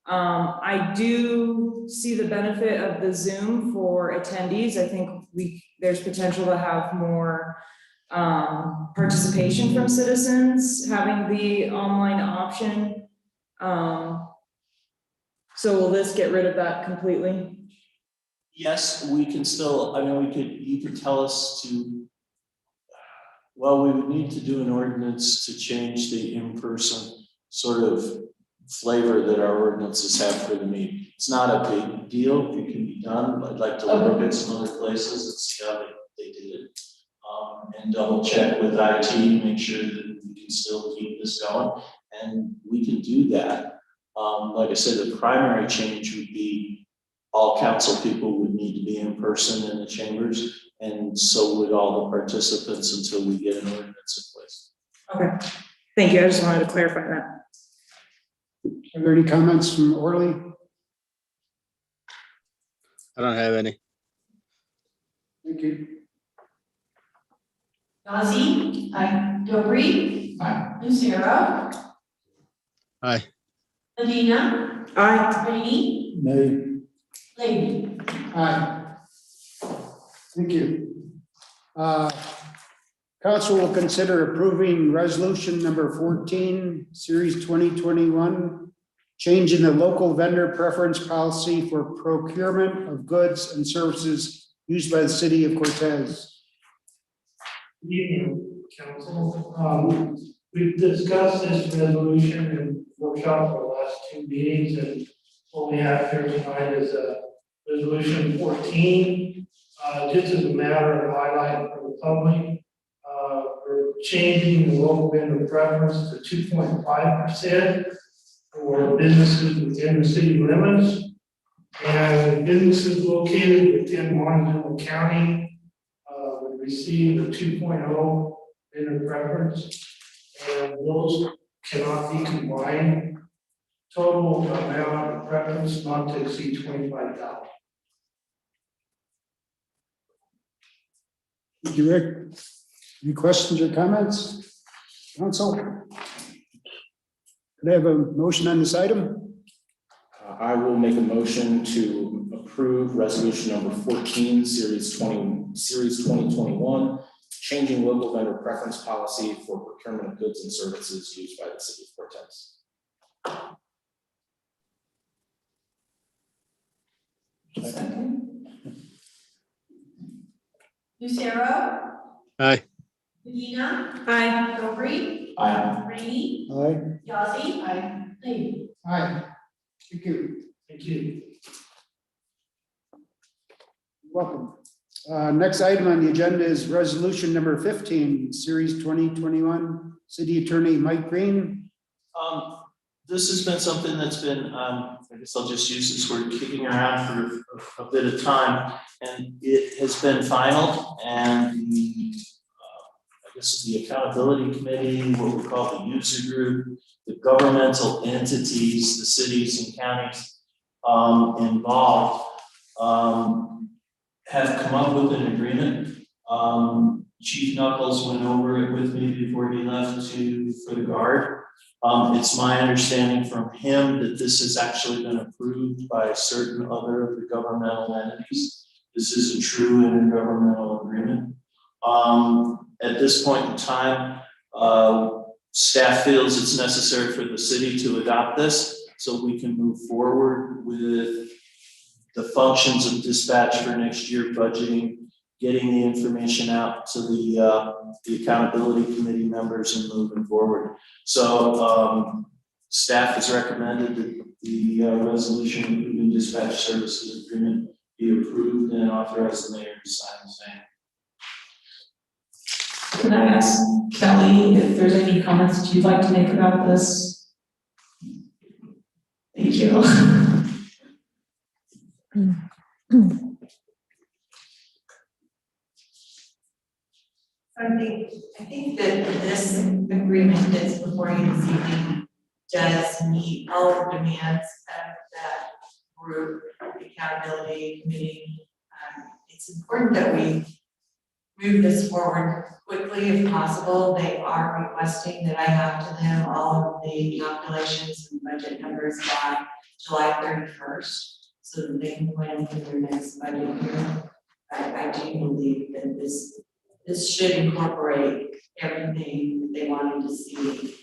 I do see the benefit of the Zoom for attendees. I think there's potential to have more participation from citizens, having the online option. So will this get rid of that completely? Yes, we can still, I mean, you could tell us to, well, we would need to do an ordinance to change the in-person sort of flavor that our ordinances have for the meeting. It's not a big deal, it can be done. I'd like to look at some other places and see how they did it. And double check with IT, make sure that we can still keep this going, and we can do that. Like I said, the primary change would be all council people would need to be in person in the chambers, and so would all the participants until we get an ordinance in place. Okay, thank you. I just wanted to clarify that. Are there any comments from Orly? I don't have any. Thank you. Yazzie. Aye. Dobry. Aye. Lucero. Aye. Medina. Aye. Rainey. Nay. Lady. Aye. Thank you. Council will consider approving resolution number 14, series 2021, changing the local vendor preference policy for procurement of goods and services used by the city of Cortez. Good evening, council. We've discussed this resolution in workshop for the last 2 meetings, and what we have here tonight is resolution 14. Just as a matter of highlight for the public, we're changing the local vendor preference to 2.5% for businesses within the city limits, and businesses located within Montezuma County would receive a 2.0 vendor preference, and those cannot be combined. Total amount of preference not to exceed $25,000. Thank you, Rick. Any questions or comments? Council? Could I have a motion on this item? I will make a motion to approve resolution number 14, series 2021, changing local vendor preference policy for procurement of goods and services used by the city of Cortez. Lucero. Aye. Medina. Aye. Dobry. Aye. Rainey. Aye. Yazzie. Aye. Lady. Aye. Thank you. Thank you. Welcome. Next item on the agenda is resolution number 15, series 2021, City Attorney Mike Green. This has been something that's been, I guess I'll just use this word, kicking around for a bit of time, and it has been final, and I guess the accountability committee, what we call the user group, the governmental entities, the cities and counties involved have come up with an agreement. Chief Knuckles went over it with me before he left for the guard. It's my understanding from him that this has actually been approved by certain other of the governmental entities. This is a true intergovernmental agreement. At this point in time, staff feels it's necessary for the city to adopt this so we can move forward with the functions of dispatch for next year, budgeting, getting the information out to the accountability committee members and moving forward. So staff has recommended that the resolution approving dispatch services agreement be approved and authorize the mayor to sign the same. Can I ask Kelly if there's any comments that you'd like to make about this? Thank you. I think that this agreement that's before you this evening does meet all the demands of that group, the accountability committee. It's important that we move this forward quickly if possible. They are requesting that I have to them all of the calculations and budget numbers by July 31st, so that they can plan for their next budget year. I do believe that this should incorporate everything that they wanted to see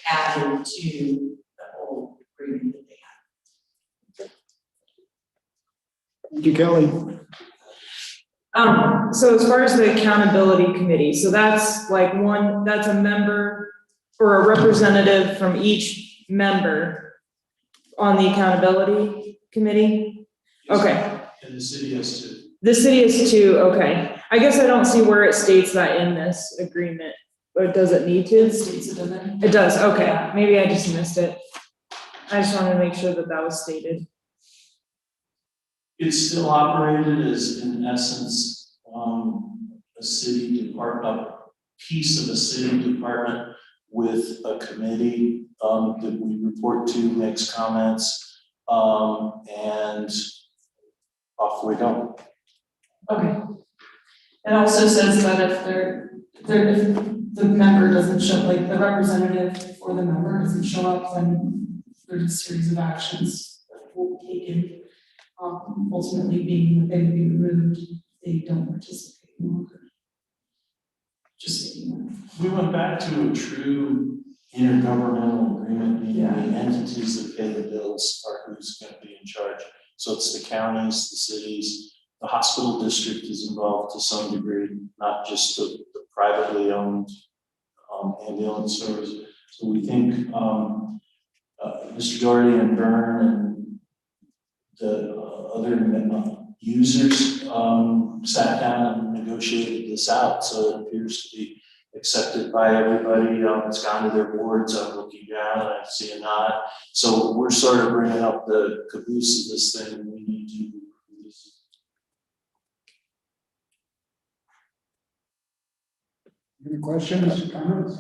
added to the whole agreement that they have. Thank you, Kelly. So as far as the accountability committee, so that's like that's a member or a representative from each member on the accountability committee? Okay. And the city has to. The city is two, okay. I guess I don't see where it states that in this agreement, or does it need to? It states it in there. It does, okay. Maybe I just missed it. I just wanted to make sure that that was stated. It's still operated as, in essence, a city department, a piece of a city department with a committee, that we report to, makes comments, and off we go. Okay. It also says that if if the member doesn't show, like the representative for the member doesn't show up, then there's a series of actions that will be taken. Ultimately being that they would be removed, if they don't participate any longer. Just stating that. We went back to a true intergovernmental agreement, meaning the entities that pay the bills are who's going to be in charge. So it's the counties, the cities, the hospital district is involved to some degree, not just the privately owned ambulance service. So we think Mr. Doherty and Byrne and the other users sat down and negotiated this out. So it appears to be accepted by everybody. It's gone to their boards. I'm looking down and I see a nod. So we're sort of bringing up the caboose of this thing. We need to. Any questions, comments?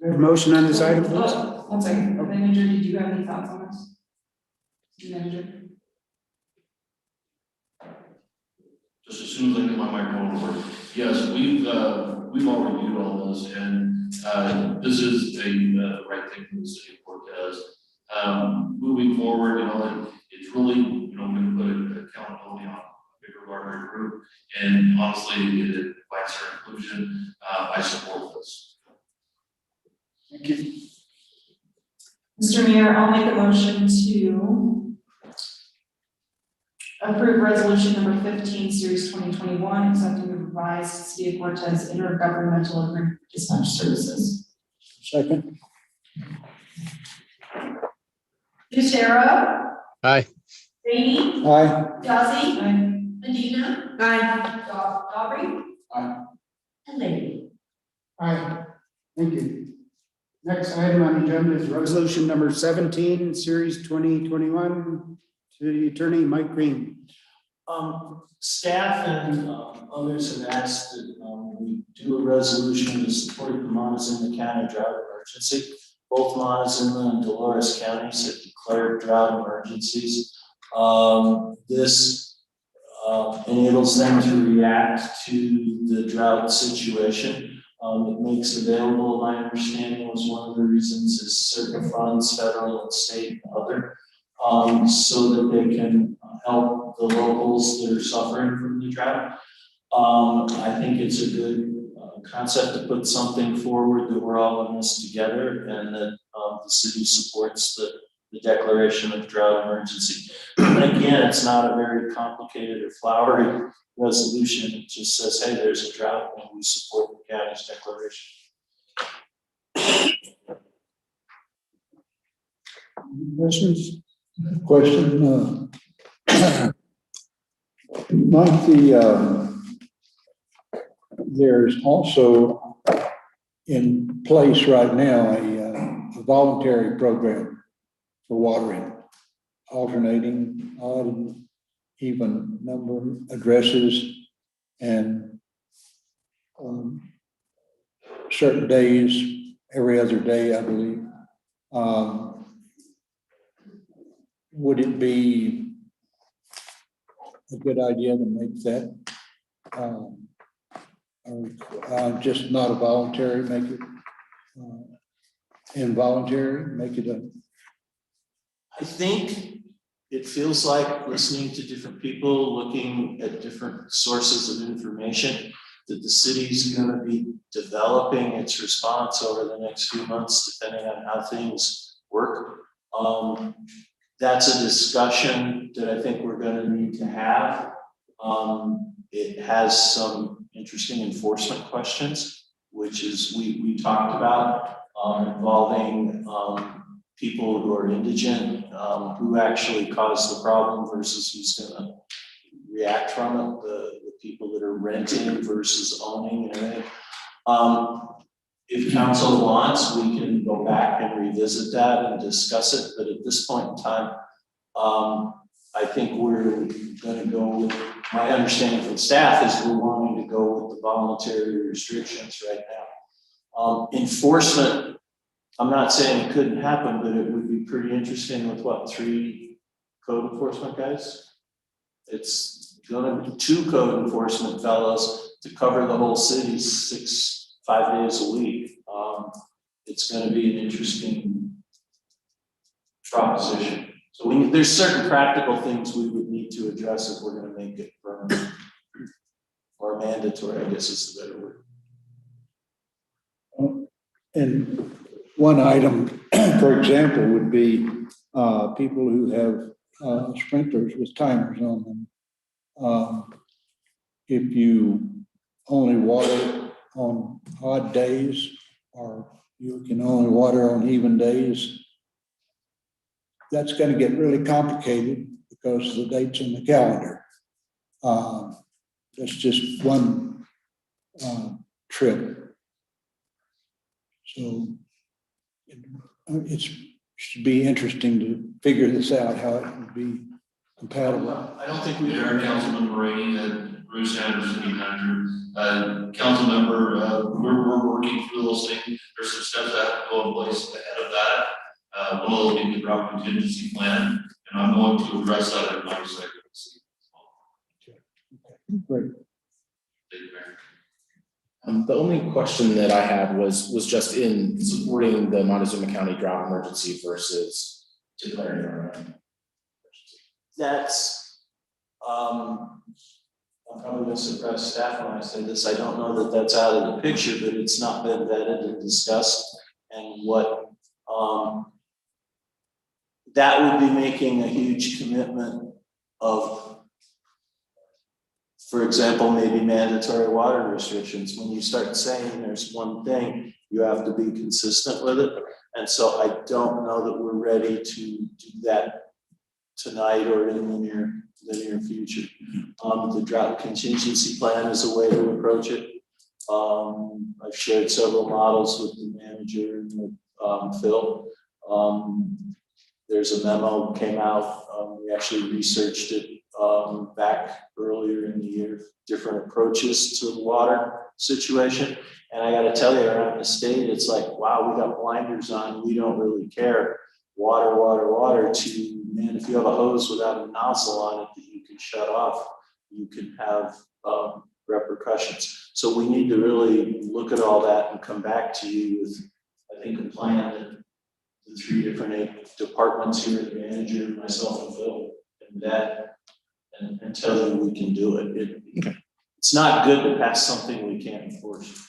We have a motion on this item, please. One second, manager, did you have any thoughts on this? Manager? Just as soon as I get my microphone to work. Yes, we've all reviewed all this, and this is the right thing for the city of Cortez. Moving forward, it's really, going to put accountability on a bigger, larger group, and honestly, it invites our inclusion. I support this. Thank you. Mr. Mayor, I'll make a motion to approve resolution number 15, series 2021, accepting the revised City of Cortez intergovernmental agreement for dispatch services. Second. Lucero, Aye. Rainey, Aye. Yazzie, Medina, Daubry, Aye. and Lady. Aye. Thank you. Next item on the agenda is resolution number 17, series 2021, City Attorney Mike Green. Staff and others have asked that we do a resolution to support the Montezuma County drought emergency. Both Montezuma and Dolores counties have declared drought emergencies. This enables them to react to the drought situation. It makes available, my understanding was one of the reasons is certain funds, federal and state and other, so that they can help the locals that are suffering from the drought. I think it's a good concept to put something forward that we're all in this together and that the city supports the declaration of drought emergency. And again, it's not a very complicated or flowery resolution. It just says, hey, there's a drought and we support the county's declaration. Questions? Question, Mike, there's also in place right now a voluntary program for watering, alternating odd and even number addresses and certain days, every other day, I believe. Would it be a good idea to make that just not a voluntary, make it involuntary, make it a I think it feels like listening to different people, looking at different sources of information, that the city's gonna be developing its response over the next few months, depending on how things work. That's a discussion that I think we're gonna need to have. It has some interesting enforcement questions, which is we talked about, involving people who are indigent, who actually caused the problem versus who's gonna react from it, the people that are renting versus owning and everything. If council wants, we can go back and revisit that and discuss it, but at this point in time, I think we're gonna go with, my understanding from staff is we're wanting to go with the voluntary restrictions right now. Enforcement, I'm not saying it couldn't happen, but it would be pretty interesting with what, 3 code enforcement guys? It's gonna be 2 code enforcement fellows to cover the whole city 5 days a week. It's gonna be an interesting proposition. So there's certain practical things we would need to address if we're gonna make it permanent or mandatory, I guess is the better word. And one item, for example, would be people who have sprinklers with timers on them. If you only water on odd days, or you can only water on even days, that's going to get really complicated because of the dates in the calendar. That's just one trip. So it should be interesting to figure this out, how it would be compatible. I don't think we. Mayor, Councilman Rainey, and Bruce Anderson, city manager, council member, we're working through those things. There's some steps that have to go in place ahead of that. One of those being the drought contingency plan, and I'm going to address that in my second. Great. Thank you, Mayor. The only question that I had was just in supporting the Montezuma County drought emergency versus declaring our own. That's, I'm probably gonna surprise staff when I say this, I don't know that that's out of the picture, but it's not been vetted and discussed. And what, that would be making a huge commitment of, for example, maybe mandatory water restrictions. When you start saying there's one thing, you have to be consistent with it. And so I don't know that we're ready to do that tonight or in the near future. The drought contingency plan is a way to approach it. I've shared several models with the manager and with Phil. There's a memo came out. We actually researched it back earlier in the year, different approaches to the water situation. And I got to tell you, around the state, it's like, wow, we got blinders on. We don't really care. Water, water, water. To man, if you have a hose without a nozzle on it that you can shut off, you can have repercussions. So we need to really look at all that and come back to you with, I think, a plan that the 3 different departments here, the manager, myself, and Phil, and tell you we can do it. It's not good to pass something we can't enforce.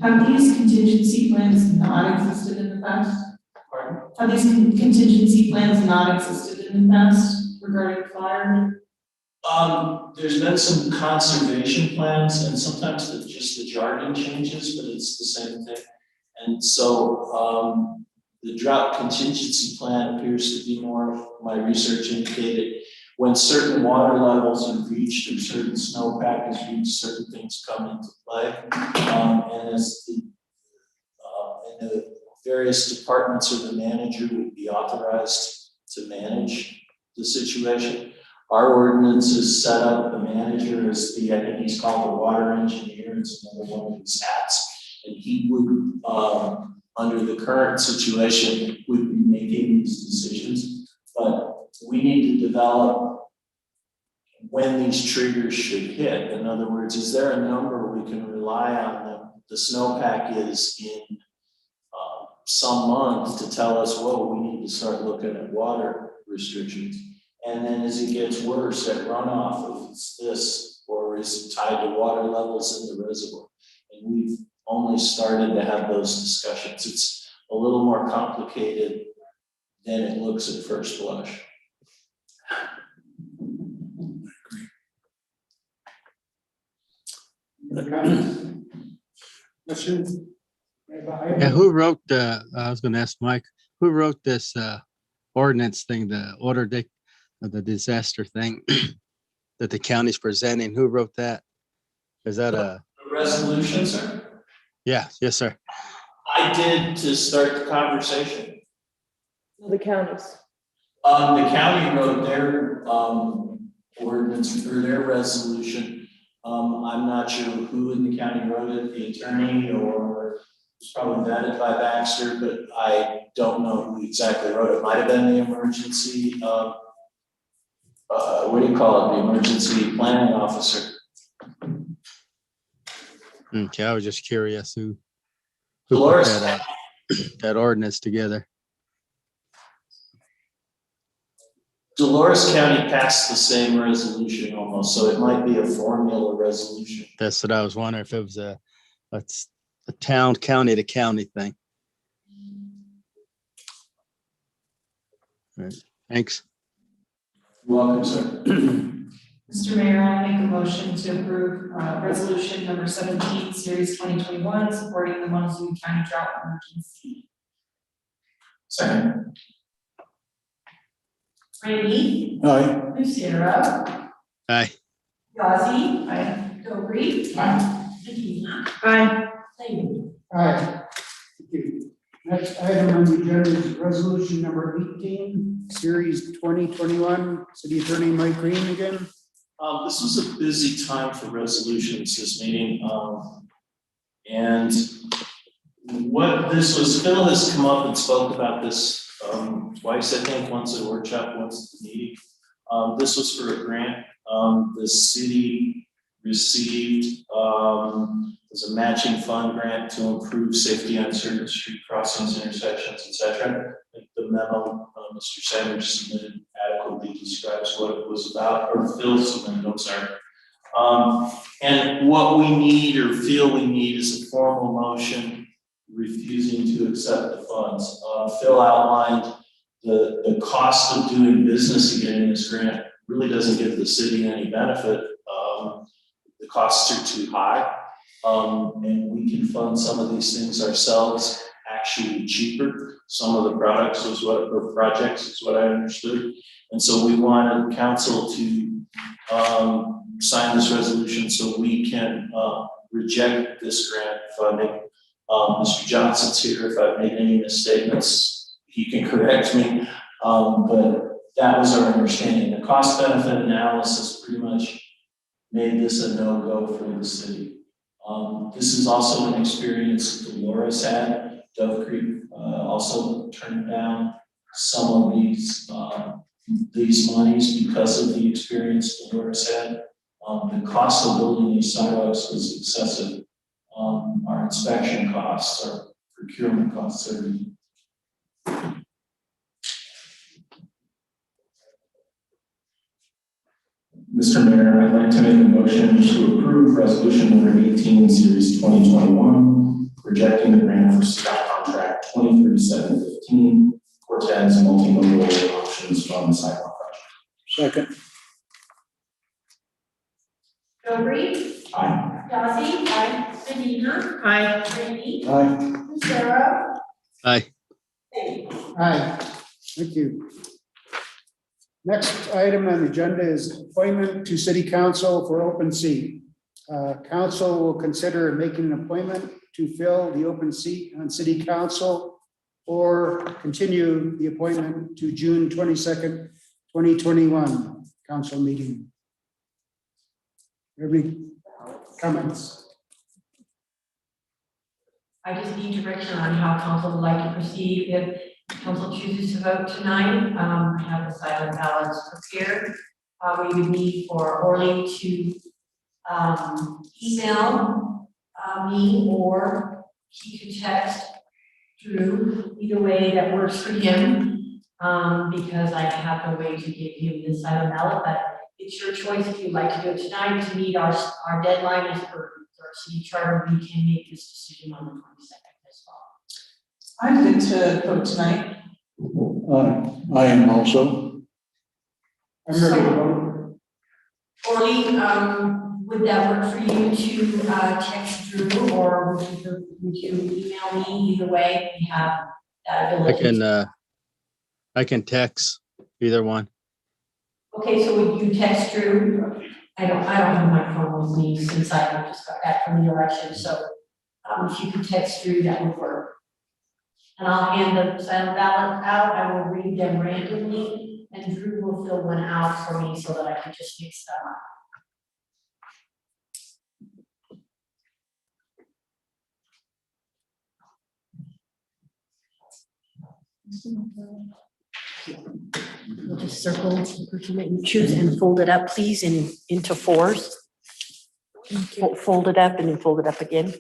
Have these contingency plans not existed in the past? Pardon? Have these contingency plans not existed in the past regarding fire? There's been some conservation plans, and sometimes just the jargon changes, but it's the same thing. And so the drought contingency plan appears to be more, my research indicated, when certain water levels are reached or certain snowpack is reached, certain things come into play. And as the various departments or the manager would be authorized to manage the situation. Our ordinance is set up, the manager is I think he's called the water engineer, it's another one of his hats. And he would, under the current situation, would be making these decisions. But we need to develop when these triggers should hit. In other words, is there a number we can rely on that the snowpack is in some months to tell us, whoa, we need to start looking at water restrictions. And then as it gets worse at runoff, if it's this, or is it tied to water levels in the reservoir? And we've only started to have those discussions. It's a little more complicated than it looks at first blush. Questions? Yeah, who wrote I was gonna ask Mike, who wrote this ordinance thing, the the disaster thing that the county's presenting? Who wrote that? Is that a? The resolution, sir? Yeah, yes, sir. I did to start the conversation. The counties. The county wrote their ordinance or their resolution. I'm not sure who in the county wrote it, the attorney, or it's probably vetted by Baxter, but I don't know who exactly wrote it. Might have been the emergency, what do you call it? The emergency planning officer. Okay, I was just curious who Dolores. put that ordinance together. Dolores County passed the same resolution almost, so it might be a formula resolution. That's what I was wondering, if it was a town, county to county thing. All right, thanks. You're welcome, sir. Mr. Mayor, I make a motion to approve resolution number 17, series 2021, supporting the Montezuma County drought emergency. Second. Randy, Aye. Lucero, Aye. Yazzie, Aye. Dobry, Aye. Medina, Aye. Lehman. Aye. Thank you. Next item on the agenda is resolution number 18, series 2021, City Attorney Mike Green again. This was a busy time for resolutions this meeting. And what this was, Phil has come up and spoke about this twice, I think, once at a workshop, once at the meeting. This was for a grant the city received as a matching fund grant to improve safety on certain street crossings, intersections, etc. I think the memo Mr. Sanders submitted adequately describes what it was about, or Phil submitted, I'm sorry. And what we need or feel we need is a formal motion refusing to accept the funds. Phil outlined the cost of doing business again in this grant really doesn't give the city any benefit. The costs are too high. And we can fund some of these things ourselves actually cheaper. Some of the projects is what I understood. And so we wanted council to sign this resolution so we can reject this grant funding. Mr. Johnson's here. If I've made any misstatements, he can correct me. But that was our understanding. The cost benefit analysis pretty much made this a no-go for the city. This is also an experience Dolores had. Dove Creek also turned down some of these monies because of the experience Dolores had. The cost of building these sidewalks was excessive. Our inspection costs, our procurement costs are. Mr. Mayor, I'd like to make a motion to approve resolution number 18, series 2021, rejecting the grant for Scott contract 2037-15, Cortez multimodal options from the sidewalk project. Second. Dobry, Aye. Yazzie, aye, Medina, Aye. Randy, Aye. Lucero, Aye. Lehman. Aye. Thank you. Next item on the agenda is appointment to city council for open seat. Council will consider making an appointment to fill the open seat on city council or continue the appointment to June 22nd, 2021 council meeting. Any comments? I just need direction on how council would like to proceed. If council chooses to vote tonight, I have the silent ballots prepared. We would need for Orly to email me, or he could text Drew, either way that works for him, because I have no way to give him this side of ballot, but it's your choice if you'd like to do it tonight to meet our deadline as per our city charter. We can make this decision on the 22nd as well. I'm good to vote tonight. I am also. I'm ready to vote. Orly, would that work for you to text Drew, or would you email me? Either way, we have that ability. I can text either one. Okay, so would you text Drew? I don't have my phone with me since I just got back from the election, so if you could text Drew, that would work. And I'll hand the silent ballot out. I will read them randomly, and Drew will fill one out for me so that I can just mix them up. We'll just circle the person that you choose and fold it up, please, into fours. Fold it up and then fold it up again.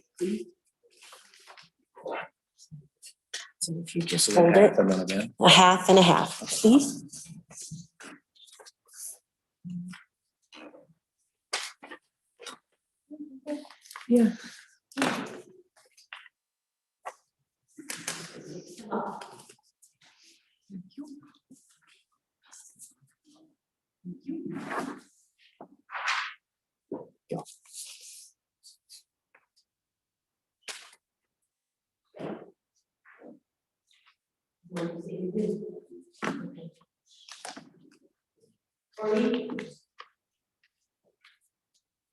So if you just fold it, a half and a half, please. Yeah.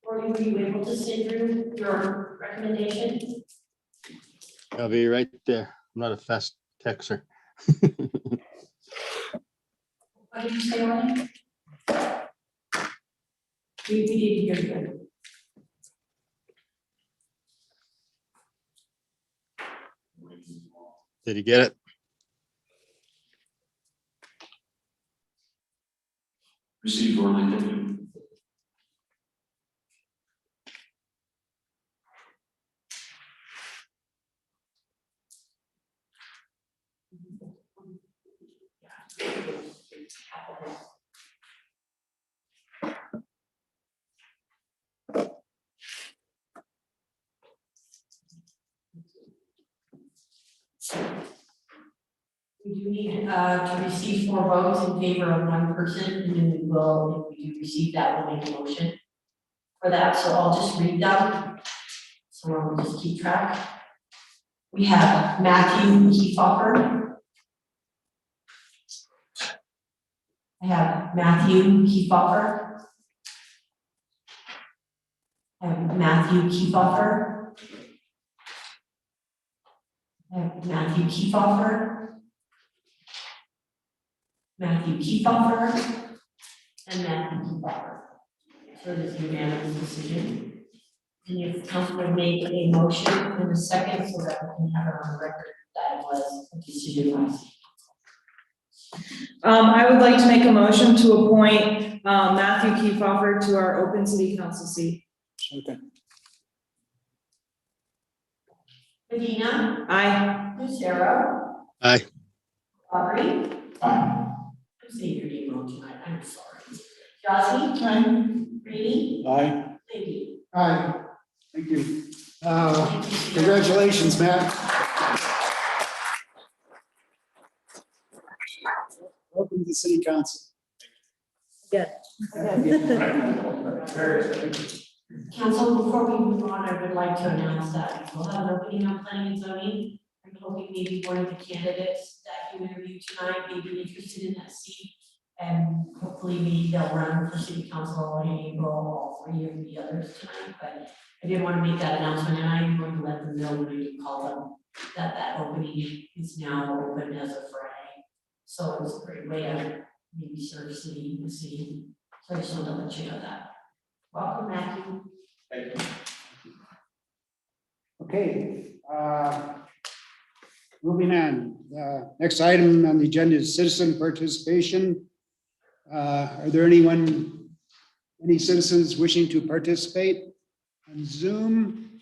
Or were you able to send through your recommendation? I'll be right there. I'm not a fast texter. What did you say, Ronnie? We didn't hear you. Did you get it? Received Orly, thank you. We do need to receive 4 votes in favor of 1 person, and then we will, if we do receive that, we'll make a motion for that. So I'll just read them. So we'll just keep track. We have Matthew Kieffer. I have Matthew Kieffer. I have Matthew Kieffer. I have Matthew Kieffer. Matthew Kieffer, and Matthew Kieffer. So it is a unanimous decision. And if council would make a motion in a second so that we can have it on the record that it was a decision last. I would like to make a motion to appoint Matthew Kieffer to our open city council seat. Okay. Medina. Aye. Lucero. Aye. Aubrey. Aye. I'm saying your name wrong tonight, I'm sorry. Yazzie. Aye. Rainey. Aye. Lady. Aye. Thank you. Congratulations, Matt. Welcome to the city council. Yeah. Council, before we move on, I would like to announce that we'll have an opening on planning and zoning. I'm hoping maybe one of the candidates that you interviewed tonight may be interested in that seat. And hopefully maybe they'll run for city council in April, all 3 of the others tonight. But I did want to make that announcement, and I'm going to let them know when I do call them that that opening is now open as of Friday. So it was a great way to maybe serve the city. So I just wanted to let you know that. Welcome, Matthew. Thank you. Okay. Moving on. Next item on the agenda is citizen participation. Are there any citizens wishing to participate on Zoom?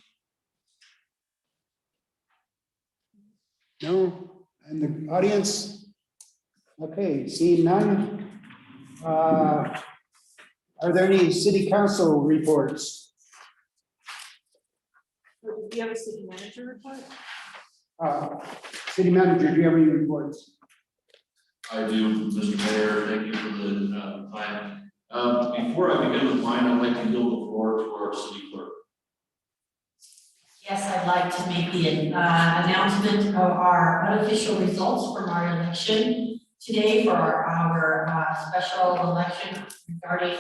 No? And the audience? Okay, seeing none. Are there any city council reports? Do you have a city manager report? City manager, do you have any reports? I do, Mr. Mayor, thank you for the time. Before I begin with mine, I'd like to yield the floor to our city clerk. Yes, I'd like to make the announcement of our unofficial results from our election today for our special election regarding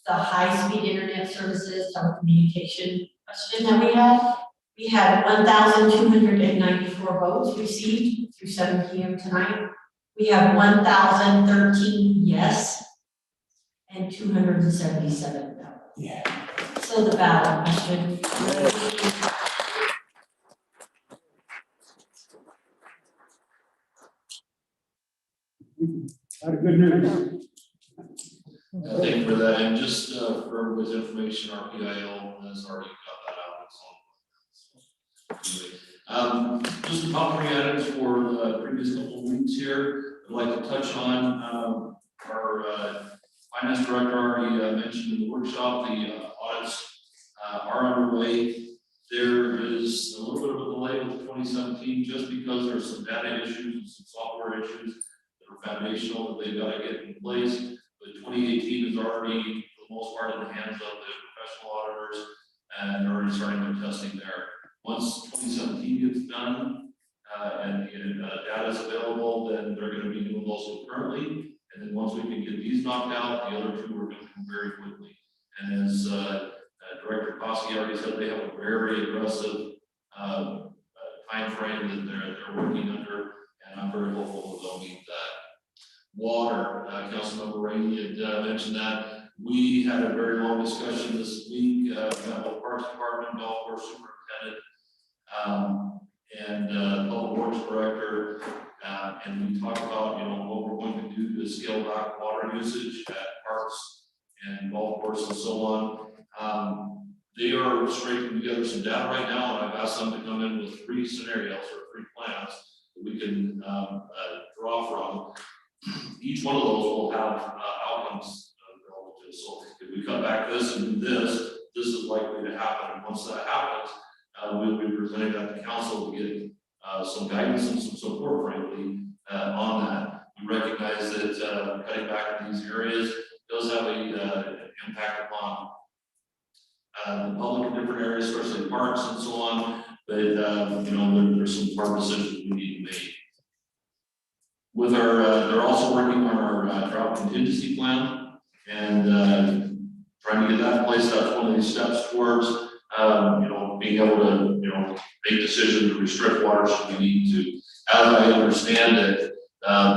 the high-speed internet services telecommunication question that we had. We had 1,294 votes received through 7 p.m. tonight. We have 1,013 yes and 277 no. Yeah. So the ballot question. Good news. Thank you for that, and just for everybody's information, our PIL has already got that out. Anyway, just the top 3 items for the previous couple of weeks here. I'd like to touch on our finance director already mentioned in the workshop, the audits are underway. There is a little bit of a delay with 2017 just because there's some data issues and some software issues that are foundational that they've got to get in place. But 2018 is already, for the most part, in the hands of the professional auditors, and they're already starting their testing there. Once 2017 gets done and data is available, then they're going to be doing those concurrently. And then once we can get these knocked out, the other 2 are going to come very quickly. And as Director Kosky already said, they have a very aggressive time frame that they're working under, and I'm very hopeful that they'll meet that. Water, Councilmember Rainey had mentioned that. We had a very long discussion this week. We met with Parks Department, Golf Course Superintendent, and Public Works Director, and we talked about what we're going to do to scale back water usage at parks and golf courses and so on. They are scraping together some data right now, and I've asked them to come in with 3 scenarios or 3 plans that we can draw from. Each one of those will have outcomes relative. So if we cut back this and do this, this is likely to happen. And once that happens, we'll be presenting that to council to get some guidance and some support, frankly, on that. We recognize that cutting back in these areas does have an impact upon the public in different areas, especially parks and so on. But there's some hard decisions we need to make. With our, they're also working on our drought contingency plan and trying to get that in place. That's one of these steps towards, being able to, make decisions to restrict water should we need to. As I understand it,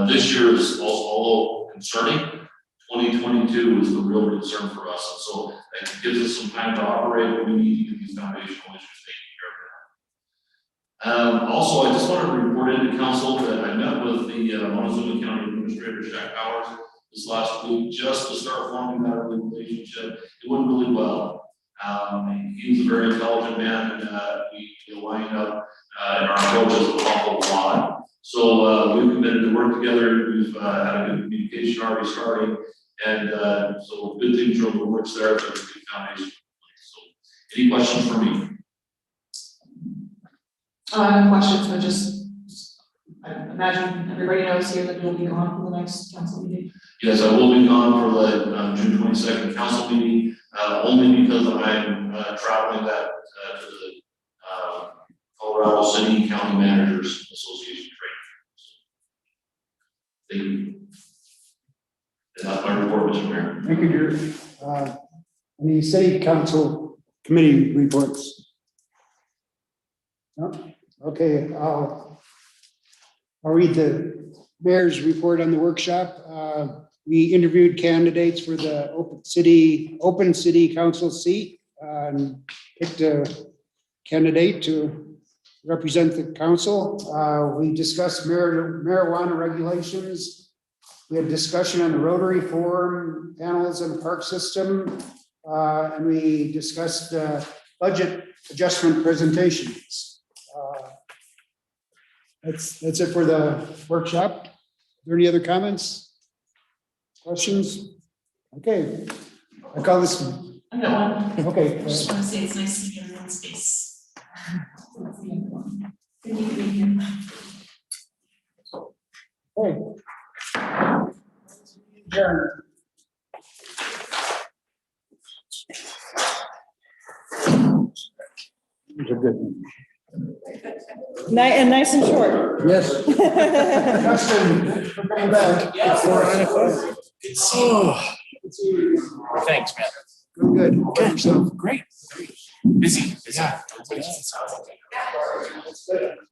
this year is also, although concerning, 2022 is the real concern for us. And so it gives us some time to operate, but we need to get these foundational issues taken care of. Also, I just wanted to report into council that I met with the Montezuma County Administrator, Jack Powers, this last week, just to start forming that relationship. It went really well. He's a very intelligent man, and we line up in our approaches an awful lot. So we've committed to work together. We've had a good communication already starting, and so good things are in the works there. There's a good foundation. So, any questions for me? No questions, but just, I imagine everybody knows here that you'll be gone for the next council meeting. Yes, I will be gone for the June 22nd council meeting, only because I'm traveling that to the Colorado City County Managers Association training. Thank you. And that's my report, Mr. Mayor. Thank you, Drew. Any city council committee reports? No? Okay, I'll read the mayor's report on the workshop. We interviewed candidates for the open city council seat and picked a candidate to represent the council. We discussed marijuana regulations. We had discussion on the Rotary Forum panels and the park system. And we discussed budget adjustment presentations. That's it for the workshop. Are there any other comments? Questions? Okay. I call this, I got one. okay. I just want to say it's nice to be in one space. Thank you for being here. Hey. Adjourned. These are good. Nice and short. Yes. Justin, for coming back. Good to see you. Thanks, man. Good. How about yourself? Great. Busy. Yeah.